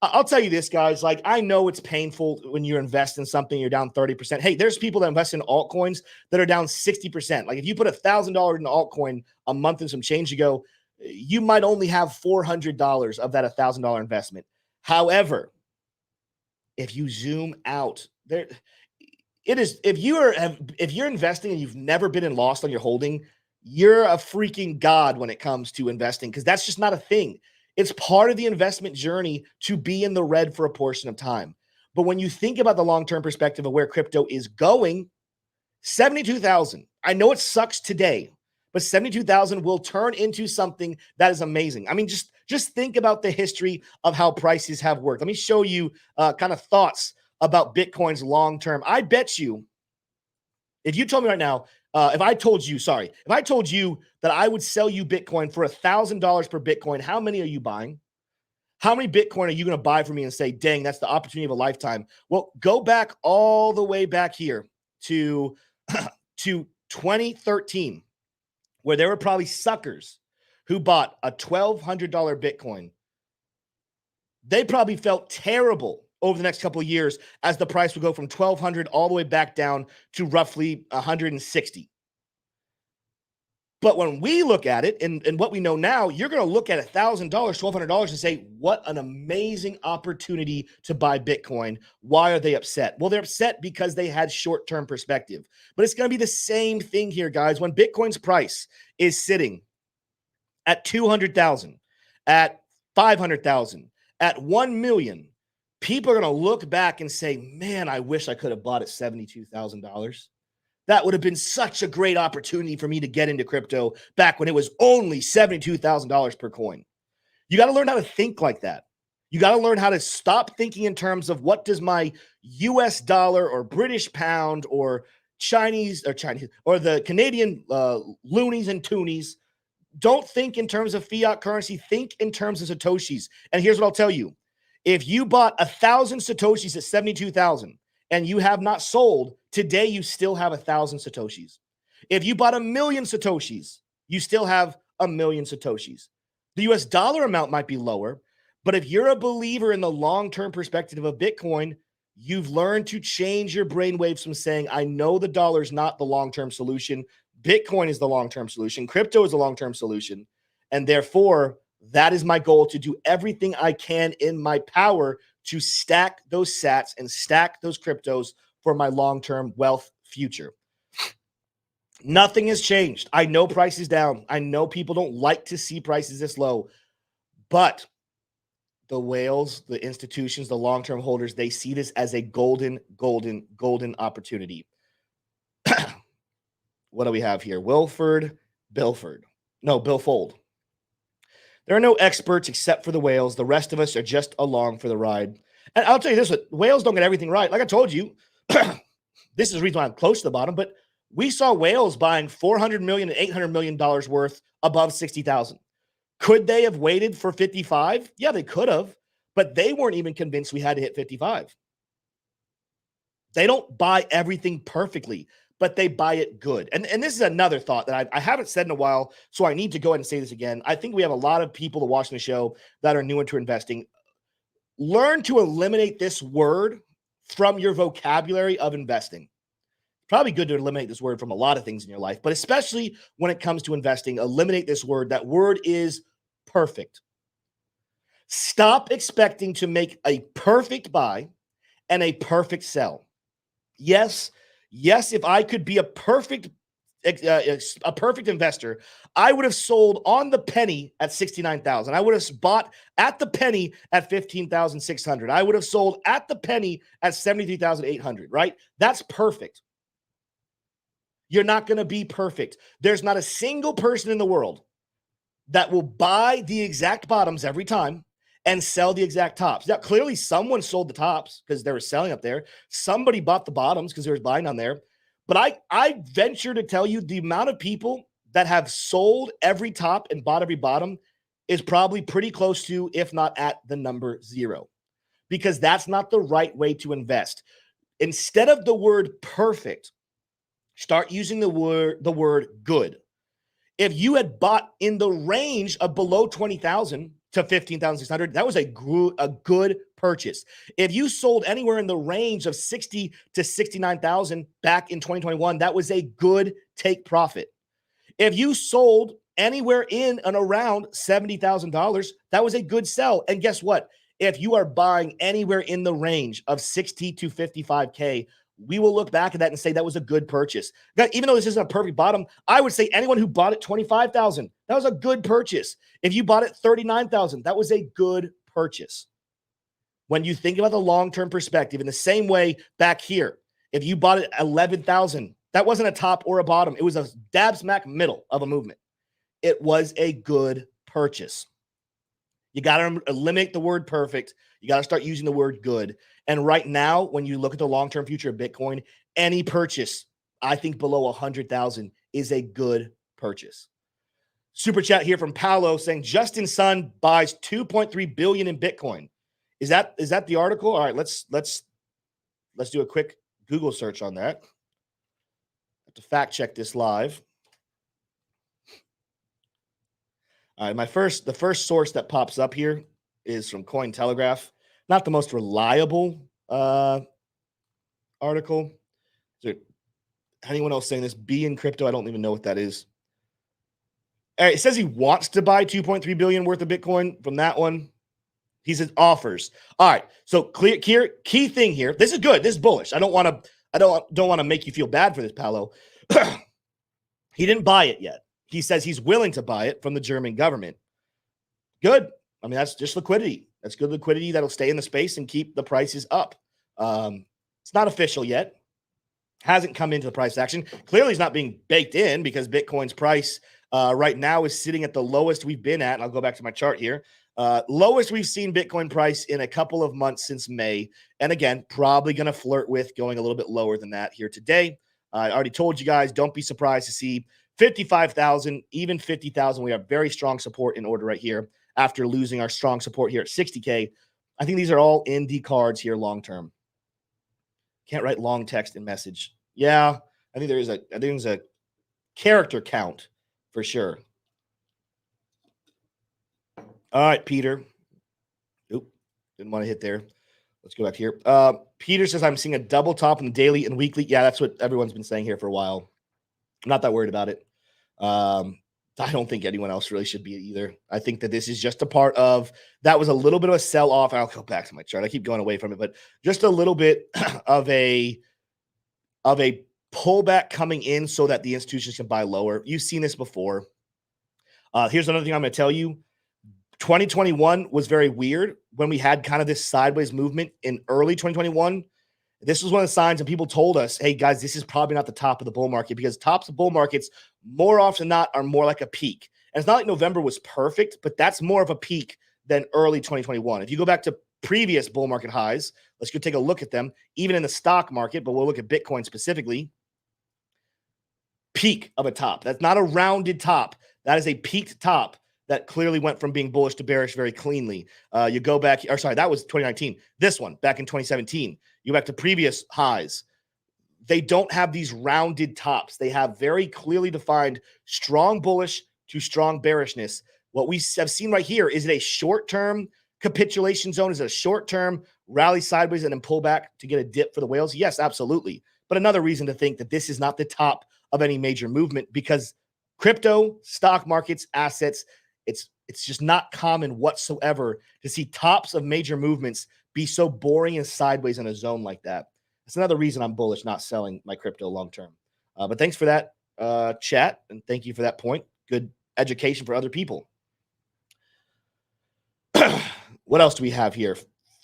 I'll tell you this, guys. Like, I know it's painful when you invest in something, you're down 30%. Hey, there's people that invest in altcoins that are down 60%. Like, if you put $1,000 in an altcoin a month and some change ago, you might only have $400 of that $1,000 investment. However, if you zoom out, there it is. If you're investing and you've never been in loss on your holding, you're a freaking god when it comes to investing because that's just not a thing. It's part of the investment journey to be in the red for a portion of time. But when you think about the long-term perspective of where crypto is going, 72,000. I know it sucks today, but 72,000 will turn into something that is amazing. I mean, just think about the history of how prices have worked. Let me show you kind of thoughts about Bitcoin's long-term. I bet you, if you told me right now, if I told you that I would sell you Bitcoin for $1,000 per Bitcoin, how many are you buying? How many Bitcoin are you going to buy from me and say, dang, that's the opportunity of a lifetime? Well, go back all the way back here to 2013, where there were probably suckers who bought a $1,200 Bitcoin. They probably felt terrible over the next couple of years as the price would go from 1,200 all the way back down to roughly 160. But when we look at it and what we know now, you're going to look at $1,000, $1,200 and say, what an amazing opportunity to buy Bitcoin. Why are they upset? Well, they're upset because they had short-term perspective. But it's going to be the same thing here, guys. When Bitcoin's price is sitting at 200,000, at 500,000, at 1 million, people are going to look back and say, man, I wish I could have bought at $72,000. That would have been such a great opportunity for me to get into crypto back when it was only $72,000 per coin. You got to learn how to think like that. You got to learn how to stop thinking in terms of what does my US dollar or British pound or Chinese or the Canadian loonies and toonies. Don't think in terms of fiat currency. Think in terms of Satoshis. And here's what I'll tell you. If you bought 1,000 Satoshis at 72,000 and you have not sold, today you still have 1,000 Satoshis. If you bought 1 million Satoshis, you still have 1 million Satoshis. The US dollar amount might be lower, but if you're a believer in the long-term perspective of Bitcoin, you've learned to change your brainwaves from saying, I know the dollar is not the long-term solution. Bitcoin is the long-term solution. Crypto is the long-term solution. And therefore, that is my goal, to do everything I can in my power to stack those sats and stack those cryptos for my long-term wealth future. Nothing has changed. I know price is down. I know people don't like to see prices this low, but the whales, the institutions, the long-term holders, they see this as a golden opportunity. What do we have here? Bilford. There are no experts except for the whales. The rest of us are just along for the ride. And I'll tell you this, whales don't get everything right. Like I told you, this is the reason why I'm close to the bottom, but we saw whales buying $400 million and $800 million worth above 60,000. Could they have waited for 55? Yeah, they could have, but they weren't even convinced we had to hit 55. They don't buy everything perfectly, but they buy it good. And this is another thought that I haven't said in a while, so I need to go ahead and say this again. I think we have a lot of people that watching the show that are new into investing. Learn to eliminate this word from your vocabulary of investing. Probably good to eliminate this word from a lot of things in your life, but especially when it comes to investing, eliminate this word. That word is perfect. Stop expecting to make a perfect buy and a perfect sell. Yes, if I could be a perfect investor, I would have sold on the penny at 69,000. I would have bought at the penny at 15,600. I would have sold at the penny at 73,800, right? That's perfect. You're not going to be perfect. There's not a single person in the world that will buy the exact bottoms every time and sell the exact tops. Now, clearly someone sold the tops because they were selling up there. Somebody bought the bottoms because they were buying on there. But I venture to tell you the amount of people that have sold every top and bought every bottom is probably pretty close to, if not at, the number 0. Because that's not the right way to invest. Instead of the word perfect, start using the word good. If you had bought in the range of below 20,000 to 15,600, that was a good purchase. If you sold anywhere in the range of 60 to 69,000 back in 2021, that was a good take profit. If you sold anywhere in and around $70,000, that was a good sell. And guess what? If you are buying anywhere in the range of 60 to 55K, we will look back at that and say that was a good purchase. Even though this isn't a perfect bottom, I would say anyone who bought it 25,000, that was a good purchase. If you bought it 39,000, that was a good purchase. When you think about the long-term perspective, in the same way back here, if you bought it 11,000, that wasn't a top or a bottom. It was a dab smack middle of a movement. It was a good purchase. You got to eliminate the word perfect. You got to start using the word good. And right now, when you look at the long-term future of Bitcoin, any purchase, I think below 100,000 is a good purchase. Super chat here from Paolo saying Justin Sun buys 2.3 billion in Bitcoin. Is that the article? All right, let's do a quick Google search on that. Have to fact check this live. All right, the first source that pops up here is from Cointelegraph. Not the most reliable article. Is there anyone else saying this? Be in crypto? I don't even know what that is. It says he wants to buy 2.3 billion worth of Bitcoin from that one. He says offers. All right. So key thing here. This is good. This is bullish. I don't want to make you feel bad for this, Paolo. He didn't buy it yet. He says he's willing to buy it from the German government. Good. I mean, that's just liquidity. That's good liquidity that'll stay in the space and keep the prices up. It's not official yet. Hasn't come into the price action. Clearly, it's not being baked in because Bitcoin's price right now is sitting at the lowest we've been at. And I'll go back to my chart here. Lowest we've seen Bitcoin price in a couple of months since May. And again, probably going to flirt with going a little bit lower than that here today. I already told you guys, don't be surprised to see 55,000, even 50,000. We have very strong support in order right here after losing our strong support here at 60K. I think these are all ND cards here long-term. Can't write long text and message. Yeah, I think there's a character count for sure. All right, Peter. Oop, didn't want to hit there. Let's go back here. Peter says, I'm seeing a double top in the daily and weekly. Yeah, that's what everyone's been saying here for a while. I'm not that worried about it. I don't think anyone else really should be either. I think that this is just a part of, that was a little bit of a sell-off. I'll go back to my chart. I keep going away from it, but just a little bit of a pullback coming in so that the institutions can buy lower. You've seen this before. Here's another thing I'm going to tell you. 2021 was very weird when we had kind of this sideways movement in early 2021. This was one of the signs, and people told us, hey, guys, this is probably not the top of the bull market, because tops of bull markets more often than not are more like a peak. And it's not like November was perfect, but that's more of a peak than early 2021. If you go back to previous bull market highs, let's go take a look at them, even in the stock market, but we'll look at Bitcoin specifically. Peak of a top. That's not a rounded top. That is a peaked top that clearly went from being bullish to bearish very cleanly. You go back, or sorry, that was 2019. This one, back in 2017. You go back to previous highs. They don't have these rounded tops. They have very clearly defined strong bullish to strong bearishness. What we have seen right here, is it a short-term capitulation zone? Is it a short-term rally sideways and then pull back to get a dip for the whales? Yes, absolutely. But another reason to think that this is not the top of any major movement, because crypto, stock markets, assets, it's just not common whatsoever to see tops of major movements be so boring and sideways in a zone like that. That's another reason I'm bullish, not selling my crypto long-term. But thanks for that chat, and thank you for that point. Good education for other people. What else do we have here?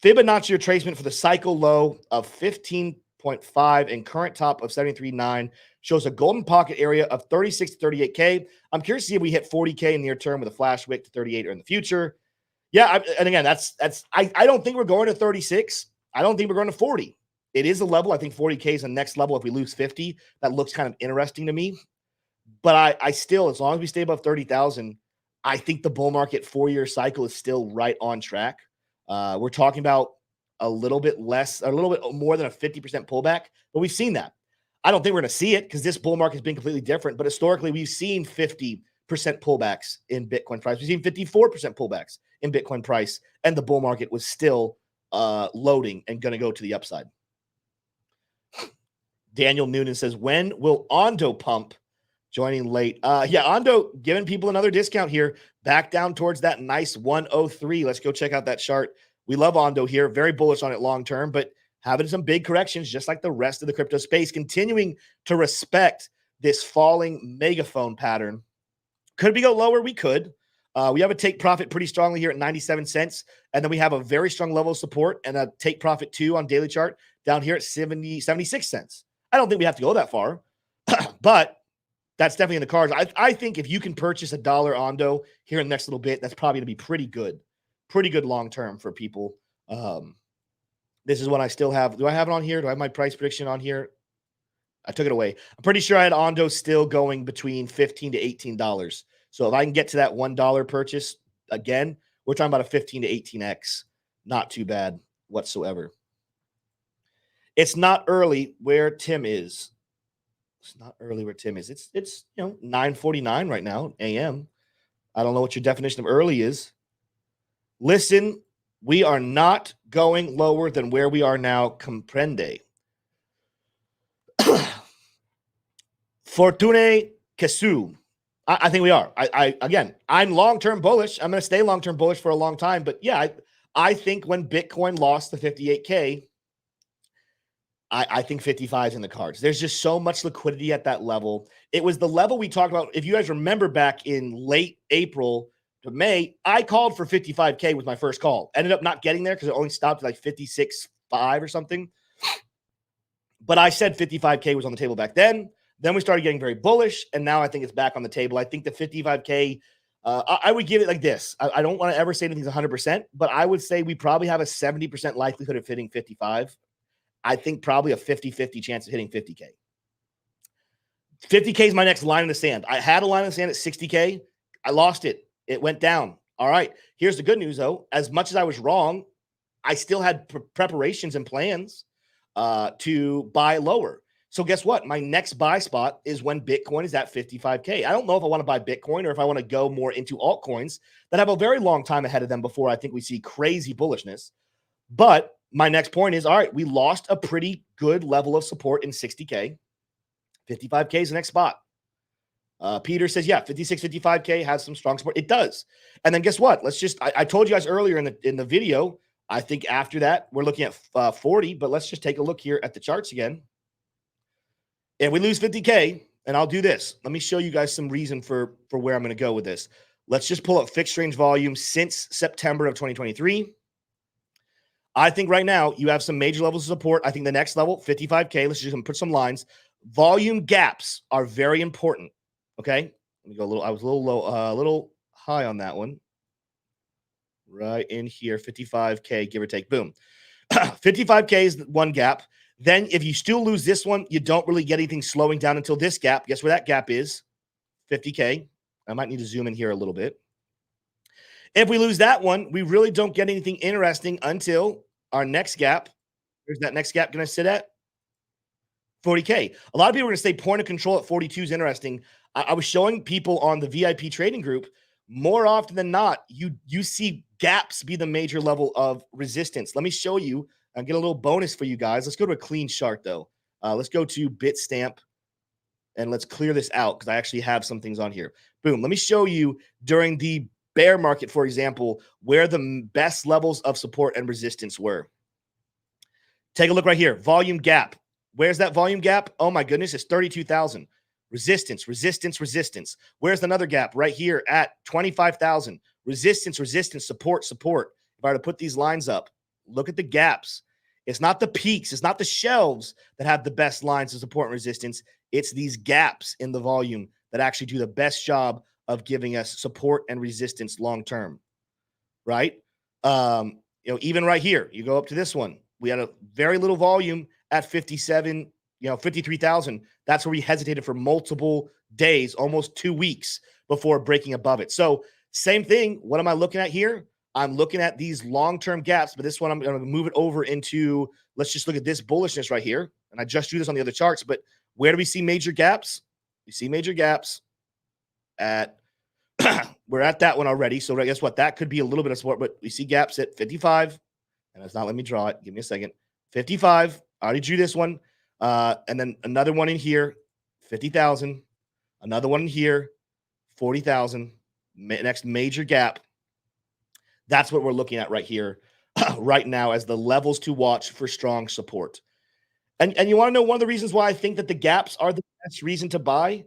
Fibonacci retracement for the cycle low of 15.5 and current top of 73.9 shows a golden pocket area of 36 to 38K. I'm curious to see if we hit 40K in the near term with a flash wick to 38 or in the future. Yeah, and again, I don't think we're going to 36. I don't think we're going to 40. It is a level. I think 40K is the next level. If we lose 50, that looks kind of interesting to me. But I still, as long as we stay above 30,000, I think the bull market 4-year cycle is still right on track. We're talking about a little bit less, a little bit more than a 50% pullback, but we've seen that. I don't think we're going to see it because this bull market has been completely different. But historically, we've seen 50% pullbacks in Bitcoin price. We've seen 54% pullbacks in Bitcoin price, and the bull market was still loading and going to go to the upside. Daniel Noonan says, when will Ondo pump? Joining late. Yeah, Ondo giving people another discount here, back down towards that nice 103. Let's go check out that chart. We love Ondo here. Very bullish on it long term, but having some big corrections, just like the rest of the crypto space, continuing to respect this falling megaphone pattern. Could we go lower? We could. We have a take profit pretty strongly here at 97 cents. And then we have a very strong level of support and a take profit 2 on daily chart down here at 76 cents. I don't think we have to go that far, but that's definitely in the cards. I think if you can purchase $1 Ondo here in the next little bit, that's probably going to be pretty good long-term for people. This is what I still have. Do I have it on here? Do I have my price prediction on here? I took it away. I'm pretty sure I had Ondo still going between $15 to $18. So if I can get to that $1 purchase again, we're talking about a 15 to 18x. Not too bad whatsoever. It's not early where Tim is. It's not early where Tim is. It's 9:49 right now, a.m. I don't know what your definition of early is. Listen, we are not going lower than where we are now. Comprende. Fortune Kesu. I think we are. Again, I'm long-term bullish. I'm going to stay long-term bullish for a long time. But yeah, I think when Bitcoin lost the 58K, I think 55 is in the cards. There's just so much liquidity at that level. It was the level we talked about. If you guys remember back in late April to May, I called for 55K with my first call. Ended up not getting there because it only stopped at like 56.5 or something. But I said 55K was on the table back then. Then we started getting very bullish, and now I think it's back on the table. I think the 55K, I would give it like this. I don't want to ever say anything's 100%, but I would say we probably have a 70% likelihood of hitting 55. I think probably a 50-50 chance of hitting 50K. 50K is my next line in the sand. I had a line in the sand at 60K. I lost it. It went down. All right. Here's the good news, though. As much as I was wrong, I still had preparations and plans to buy lower. So guess what? My next buy spot is when Bitcoin is at 55K. I don't know if I want to buy Bitcoin or if I want to go more into altcoins that have a very long time ahead of them before I think we see crazy bullishness. But my next point is, all right, we lost a pretty good level of support in 60K. 55K is the next spot. Peter says, yeah, 56, 55K has some strong support. It does. And then guess what? Let's just, I told you guys earlier in the video, I think after that, we're looking at 40, but let's just take a look here at the charts again. And we lose 50K, and I'll do this. Let me show you guys some reason for where I'm going to go with this. Let's just pull up fixed range volume since September of 2023. I think right now you have some major levels of support. I think the next level, 55K. Let's just put some lines. Volume gaps are very important. Okay. Let me go a little. I was a little low, a little high on that one. Right in here, 55K, give or take. Boom. 55K is one gap. Then if you still lose this one, you don't really get anything slowing down until this gap. Guess where that gap is? 50K. I might need to zoom in here a little bit. If we lose that one, we really don't get anything interesting until our next gap. Where's that next gap going to sit at? 40K. A lot of people are going to say point of control at 42 is interesting. I was showing people on the VIP trading group, more often than not, you see gaps be the major level of resistance. Let me show you and get a little bonus for you guys. Let's go to a clean chart, though. Let's go to Bitstamp, and let's clear this out because I actually have some things on here. Boom. Let me show you during the bear market, for example, where the best levels of support and resistance were. Take a look right here. Volume gap. Where's that volume gap? Oh, my goodness. It's 32,000. Resistance, resistance, resistance. Where's another gap? Right here at 25,000. Resistance, resistance, support, support. If I were to put these lines up, look at the gaps. It's not the peaks. It's not the shelves that have the best lines of support and resistance. It's these gaps in the volume that actually do the best job of giving us support and resistance long-term, right? Even right here, you go up to this one. We had a very little volume at 57, 53,000. That's where we hesitated for multiple days, almost 2 weeks before breaking above it. So same thing. What am I looking at here? I'm looking at these long-term gaps, but this one I'm going to move it over into, let's just look at this bullishness right here. And I just drew this on the other charts, but where do we see major gaps? We see major gaps at, we're at that one already. So guess what? That could be a little bit of support, but we see gaps at 55. And it's not letting me draw it. Give me a second. 55. I already drew this one. And then another one in here, 50,000. Another one in here, 40,000. Next major gap. That's what we're looking at right here, right now, as the levels to watch for strong support. And you want to know one of the reasons why I think that the gaps are the best reason to buy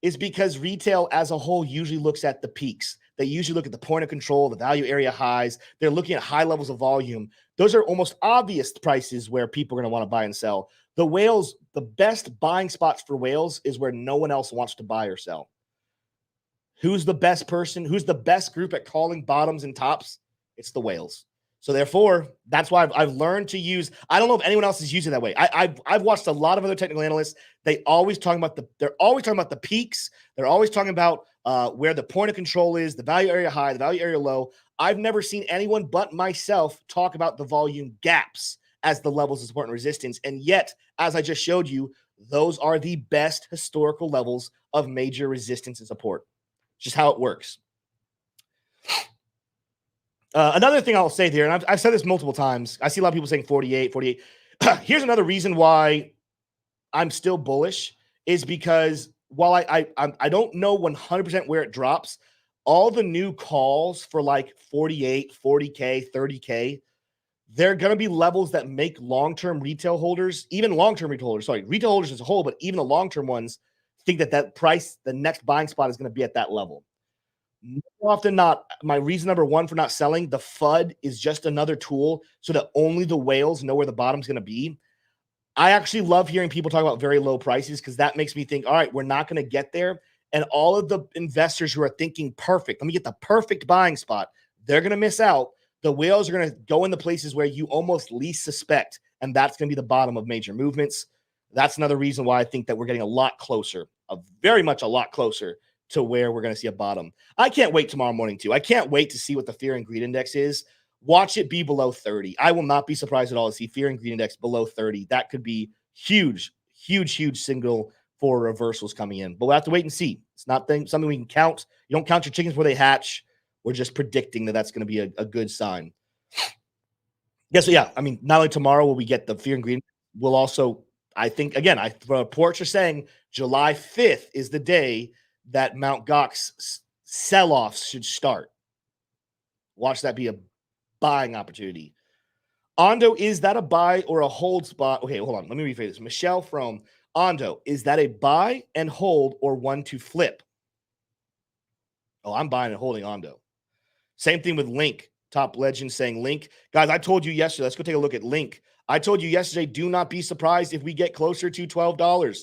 is because retail as a whole usually looks at the peaks. They usually look at the point of control, the value area highs. They're looking at high levels of volume. Those are almost obvious prices where people are going to want to buy and sell. The whales, the best buying spots for whales is where no one else wants to buy or sell. Who's the best person? Who's the best group at calling bottoms and tops? It's the whales. So therefore, that's why I've learned to use. I don't know if anyone else is using it that way. I've watched a lot of other technical analysts. They're always talking about the peaks. They're always talking about where the point of control is, the value area high, the value area low. I've never seen anyone but myself talk about the volume gaps as the levels of support and resistance. And yet, as I just showed you, those are the best historical levels of major resistance and support. Just how it works. Another thing I'll say there, and I've said this multiple times. I see a lot of people saying 48, 48. Here's another reason why I'm still bullish is because while I don't know 100% where it drops, all the new calls for like 48, 40K, 30K, they're going to be levels that make long-term retail holders, even long-term retail holders, sorry, retail holders as a whole, but even the long-term ones think that price, the next buying spot is going to be at that level. More often not, my reason number one for not selling, the FUD is just another tool so that only the whales know where the bottom's going to be. I actually love hearing people talk about very low prices because that makes me think, all right, we're not going to get there. And all of the investors who are thinking perfect, let me get the perfect buying spot, they're going to miss out. The whales are going to go in the places where you almost least suspect, and that's going to be the bottom of major movements. That's another reason why I think that we're getting a lot closer, very much a lot closer to where we're going to see a bottom. I can't wait tomorrow morning, too. I can't wait to see what the fear and greed index is. Watch it be below 30. I will not be surprised at all to see fear and greed index below 30. That could be huge, huge, huge signal for reversals coming in. But we'll have to wait and see. It's not something we can count. You don't count your chickens before they hatch. We're just predicting that that's going to be a good sign. Yeah, so yeah, I mean, not only tomorrow will we get the fear and greed, we'll also, I think, again, reports are saying July 5th is the day that Mt. Gox sell-offs should start. Watch that be a buying opportunity. Ondo, is that a buy or a hold spot? Okay, hold on. Let me rephrase this. Michelle from Ondo, is that a buy and hold or one to flip? Oh, I'm buying and holding Ondo. Same thing with Link. Top Legend saying Link. Guys, I told you yesterday. Let's go take a look at Link. I told you yesterday, do not be surprised if we get closer to $12.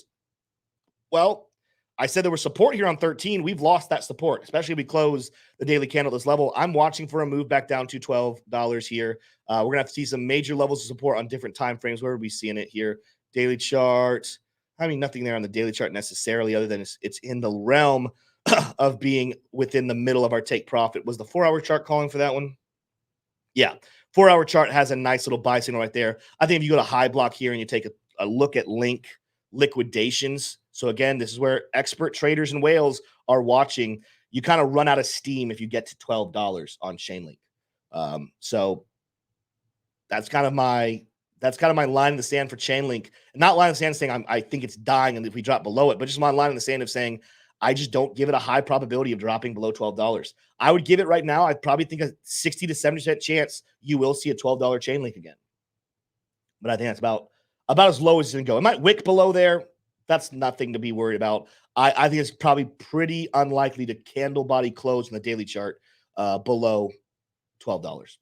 Well, I said there was support here on 13. We've lost that support, especially if we close the daily candle at this level. I'm watching for a move back down to $12 here. We're going to have to see some major levels of support on different time frames. Where are we seeing it here? Daily chart. I mean, nothing there on the daily chart necessarily other than it's in the realm of being within the middle of our take profit. Was the 4-hour chart calling for that one? Yeah. 4-hour chart has a nice little buy signal right there. I think if you go to high block here and you take a look at Link liquidations. So again, this is where expert traders and whales are watching. You kind of run out of steam if you get to $12 on Chainlink. So that's kind of my line in the sand for Chainlink. Not line in the sand saying I think it's dying and if we drop below it, but just my line in the sand of saying I just don't give it a high probability of dropping below $12. I would give it right now. I probably think a 60 to 70% chance you will see a $12 Chainlink again. But I think that's about as low as it's going to go. It might wick below there. That's nothing to be worried about. I think it's probably pretty unlikely to candle body close in the daily chart below $12.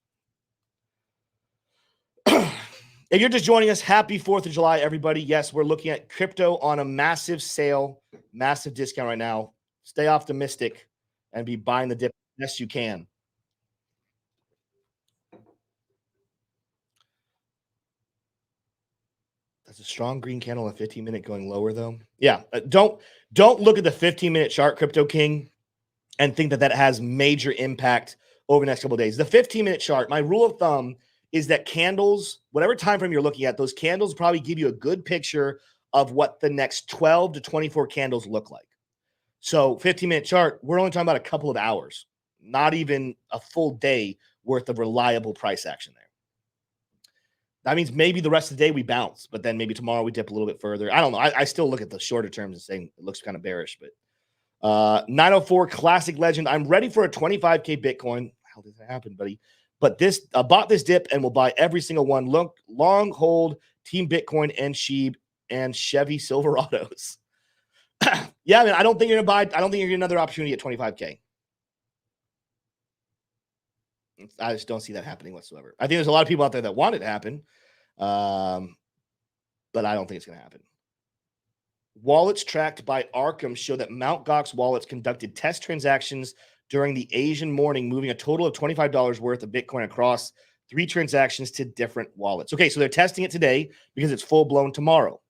If you're just joining us, happy 4th of July, everybody. Yes, we're looking at crypto on a massive sale, massive discount right now. Stay optimistic and be buying the dip best you can. That's a strong green candle, a 15-minute going lower, though. Yeah, don't look at the 15-minute chart, Crypto King, and think that has major impact over the next couple of days. The 15-minute chart, my rule of thumb is that candles, whatever time frame you're looking at, those candles probably give you a good picture of what the next 12 to 24 candles look like. So 15-minute chart, we're only talking about a couple of hours, not even a full day worth of reliable price action there. That means maybe the rest of the day we bounce, but then maybe tomorrow we dip a little bit further. I don't know. I still look at the shorter terms and saying it looks kind of bearish, but 904 Classic Legend. I'm ready for a 25K Bitcoin. How did that happen, buddy? But I bought this dip and will buy every single one. Look, long hold Team Bitcoin and Sheeb and Chevy Silverados. Yeah, I mean, I don't think you're gonna buy. I don't think you're gonna get another opportunity at 25K. I just don't see that happening whatsoever. I think there's a lot of people out there that want it to happen, but I don't think it's going to happen. Wallets tracked by Arkham show that Mt. Gox wallets conducted test transactions during the Asian morning, moving a total of $25 worth of Bitcoin across 3 transactions to different wallets. Okay, so they're testing it today because it's full-blown tomorrow.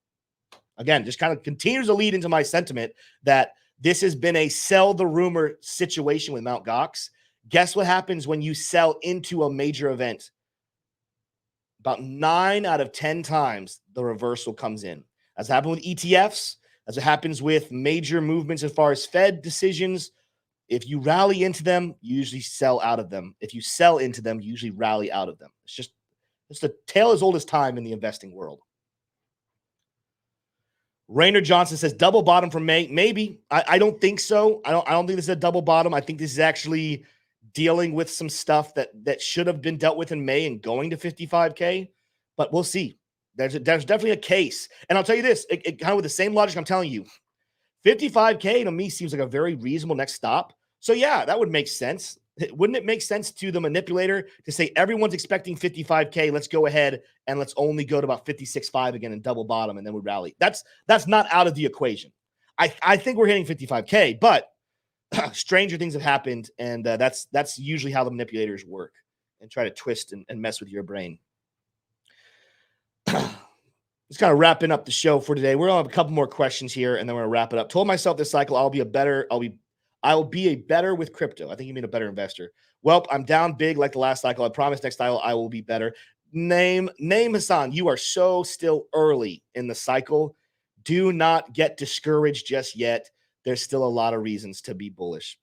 Again, just kind of continues to lead into my sentiment that this has been a sell the rumor situation with Mt. Gox. Guess what happens when you sell into a major event? About 9 out of 10 times, the reversal comes in. As happened with ETFs, as it happens with major movements as far as Fed decisions, if you rally into them, you usually sell out of them. If you sell into them, you usually rally out of them. It's the tale as old as time in the investing world. Rainer Johnson says double bottom from May. Maybe. I don't think so. I don't think this is a double bottom. I think this is actually dealing with some stuff that should have been dealt with in May and going to 55K. But we'll see. There's definitely a case. And I'll tell you this, it kind of with the same logic I'm telling you, 55K to me seems like a very reasonable next stop. So yeah, that would make sense. Wouldn't it make sense to the manipulator to say everyone's expecting 55K? Let's go ahead and let's only go to about 56.5 again and double bottom, and then we rally. That's not out of the equation. I think we're hitting 55K, but stranger things have happened, and that's usually how the manipulators work and try to twist and mess with your brain. Just kind of wrapping up the show for today. We're gonna have a couple more questions here, and then we're gonna wrap it up. Told myself this cycle I'll be a better with crypto. I think you mean a better investor. Well, I'm down big like the last cycle. I promise next cycle I will be better. Name Hassan. You are so still early in the cycle. Do not get discouraged just yet. There's still a lot of reasons to be bullish.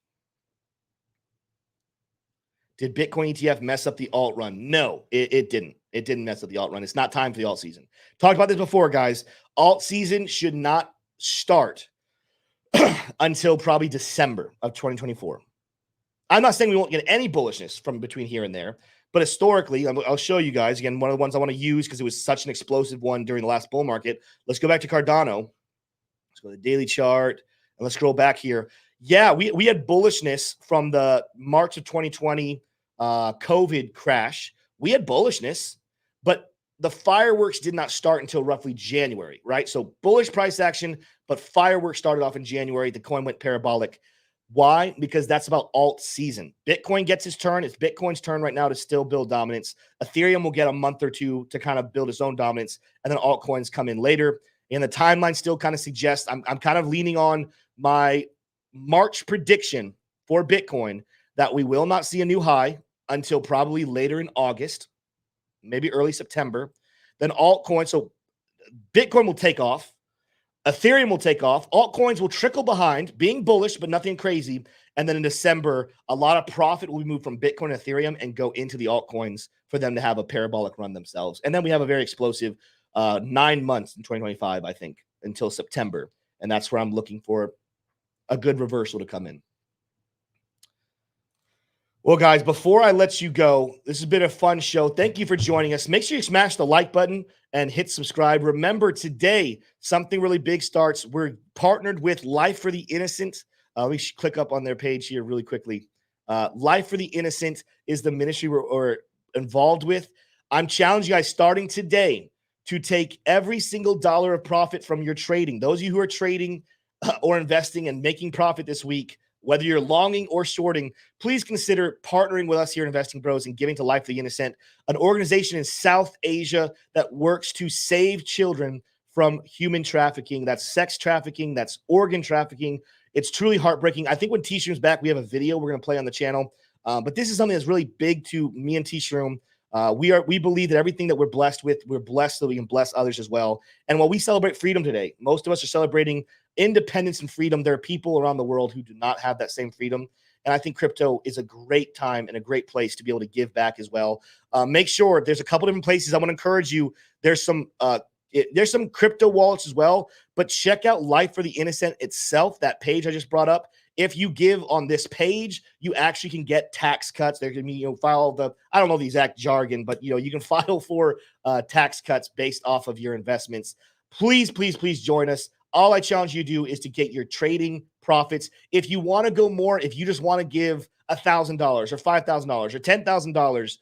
Did Bitcoin ETF mess up the alt run? No, it didn't. It didn't mess up the alt run. It's not time for the alt season. Talked about this before, guys. Alt season should not start until probably December of 2024. I'm not saying we won't get any bullishness from between here and there, but historically, I'll show you guys, again, one of the ones I want to use because it was such an explosive one during the last bull market. Let's go back to Cardano. Let's go to the daily chart, and let's scroll back here. Yeah, we had bullishness from the March of 2020 COVID crash. We had bullishness, but the fireworks did not start until roughly January, right? So bullish price action, but fireworks started off in January. The coin went parabolic. Why? Because that's about alt season. Bitcoin gets its turn. It's Bitcoin's turn right now to still build dominance. Ethereum will get a month or two to kind of build its own dominance, and then altcoins come in later. And the timeline still kind of suggests I'm kind of leaning on my March prediction for Bitcoin that we will not see a new high until probably later in August, maybe early September. Then altcoins, so Bitcoin will take off. Ethereum will take off. Altcoins will trickle behind, being bullish, but nothing crazy. And then in December, a lot of profit will be moved from Bitcoin and Ethereum and go into the altcoins for them to have a parabolic run themselves. And then we have a very explosive 9 months in 2025, I think, until September. And that's where I'm looking for a good reversal to come in. Well, guys, before I let you go, this has been a fun show. Thank you for joining us. Make sure you smash the like button and hit subscribe. Remember, today, something really big starts. We're partnered with Life for the Innocent. We should click up on their page here really quickly. Life for the Innocent is the ministry we're involved with. I'm challenging you guys starting today to take every single dollar of profit from your trading. Those of you who are trading or investing and making profit this week, whether you're longing or shorting, please consider partnering with us here at Investing Bros and giving to Life for the Innocent, an organization in South Asia that works to save children from human trafficking. That's sex trafficking. That's organ trafficking. It's truly heartbreaking. I think when T-Shroom's back, we have a video we're going to play on the channel. But this is something that's really big to me and T-Shroom. We believe that everything that we're blessed with, we're blessed so we can bless others as well. And while we celebrate freedom today, most of us are celebrating independence and freedom. There are people around the world who do not have that same freedom. And I think crypto is a great time and a great place to be able to give back as well. Make sure there's a couple different places. I want to encourage you. There's some crypto wallets as well, but check out Life for the Innocent itself, that page I just brought up. If you give on this page, you actually can get tax cuts. There can be, file the, I don't know the exact jargon, but you can file for tax cuts based off of your investments. Please, please, please join us. All I challenge you to do is to get your trading profits. If you want to go more, if you just want to give $1,000 or $5,000 or $10,000,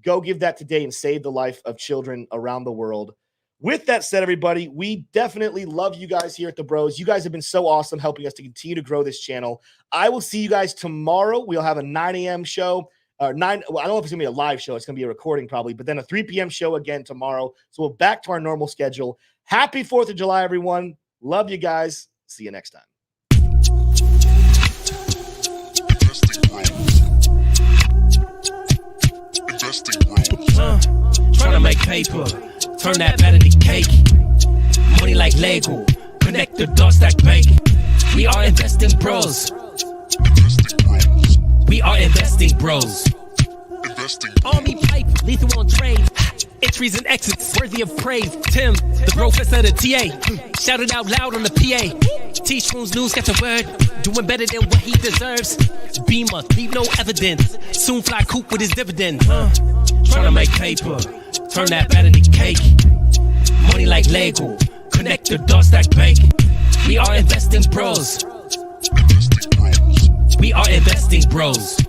go give that today and save the life of children around the world. With that said, everybody, we definitely love you guys here at the Bros. You guys have been so awesome helping us to continue to grow this channel. I will see you guys tomorrow. We'll have a 9 a.m. show. Well, I don't know if it's going to be a live show. It's going to be a recording probably, but then a 3 p.m. show again tomorrow. So we're back to our normal schedule. Happy 4th of July, everyone. Love you guys. See you next time. Trying to make paper, turn that vanity cake. Money like Lego, connect the dots that bank. We are investing bros. We are investing bros. Army pipe, lethal on trade. Entries and exits, worthy of praise. Tim, the professor of the TA. Shouted out loud on the PA. T-Shrooms news, catch a word. Doing better than what he deserves. Beamer, leave no evidence. Soon fly coop with his dividend. Trying to make paper. Turn that better to cake. Money like Lego. Connect the dots, stack bank. We are investing bros. We are investing bros.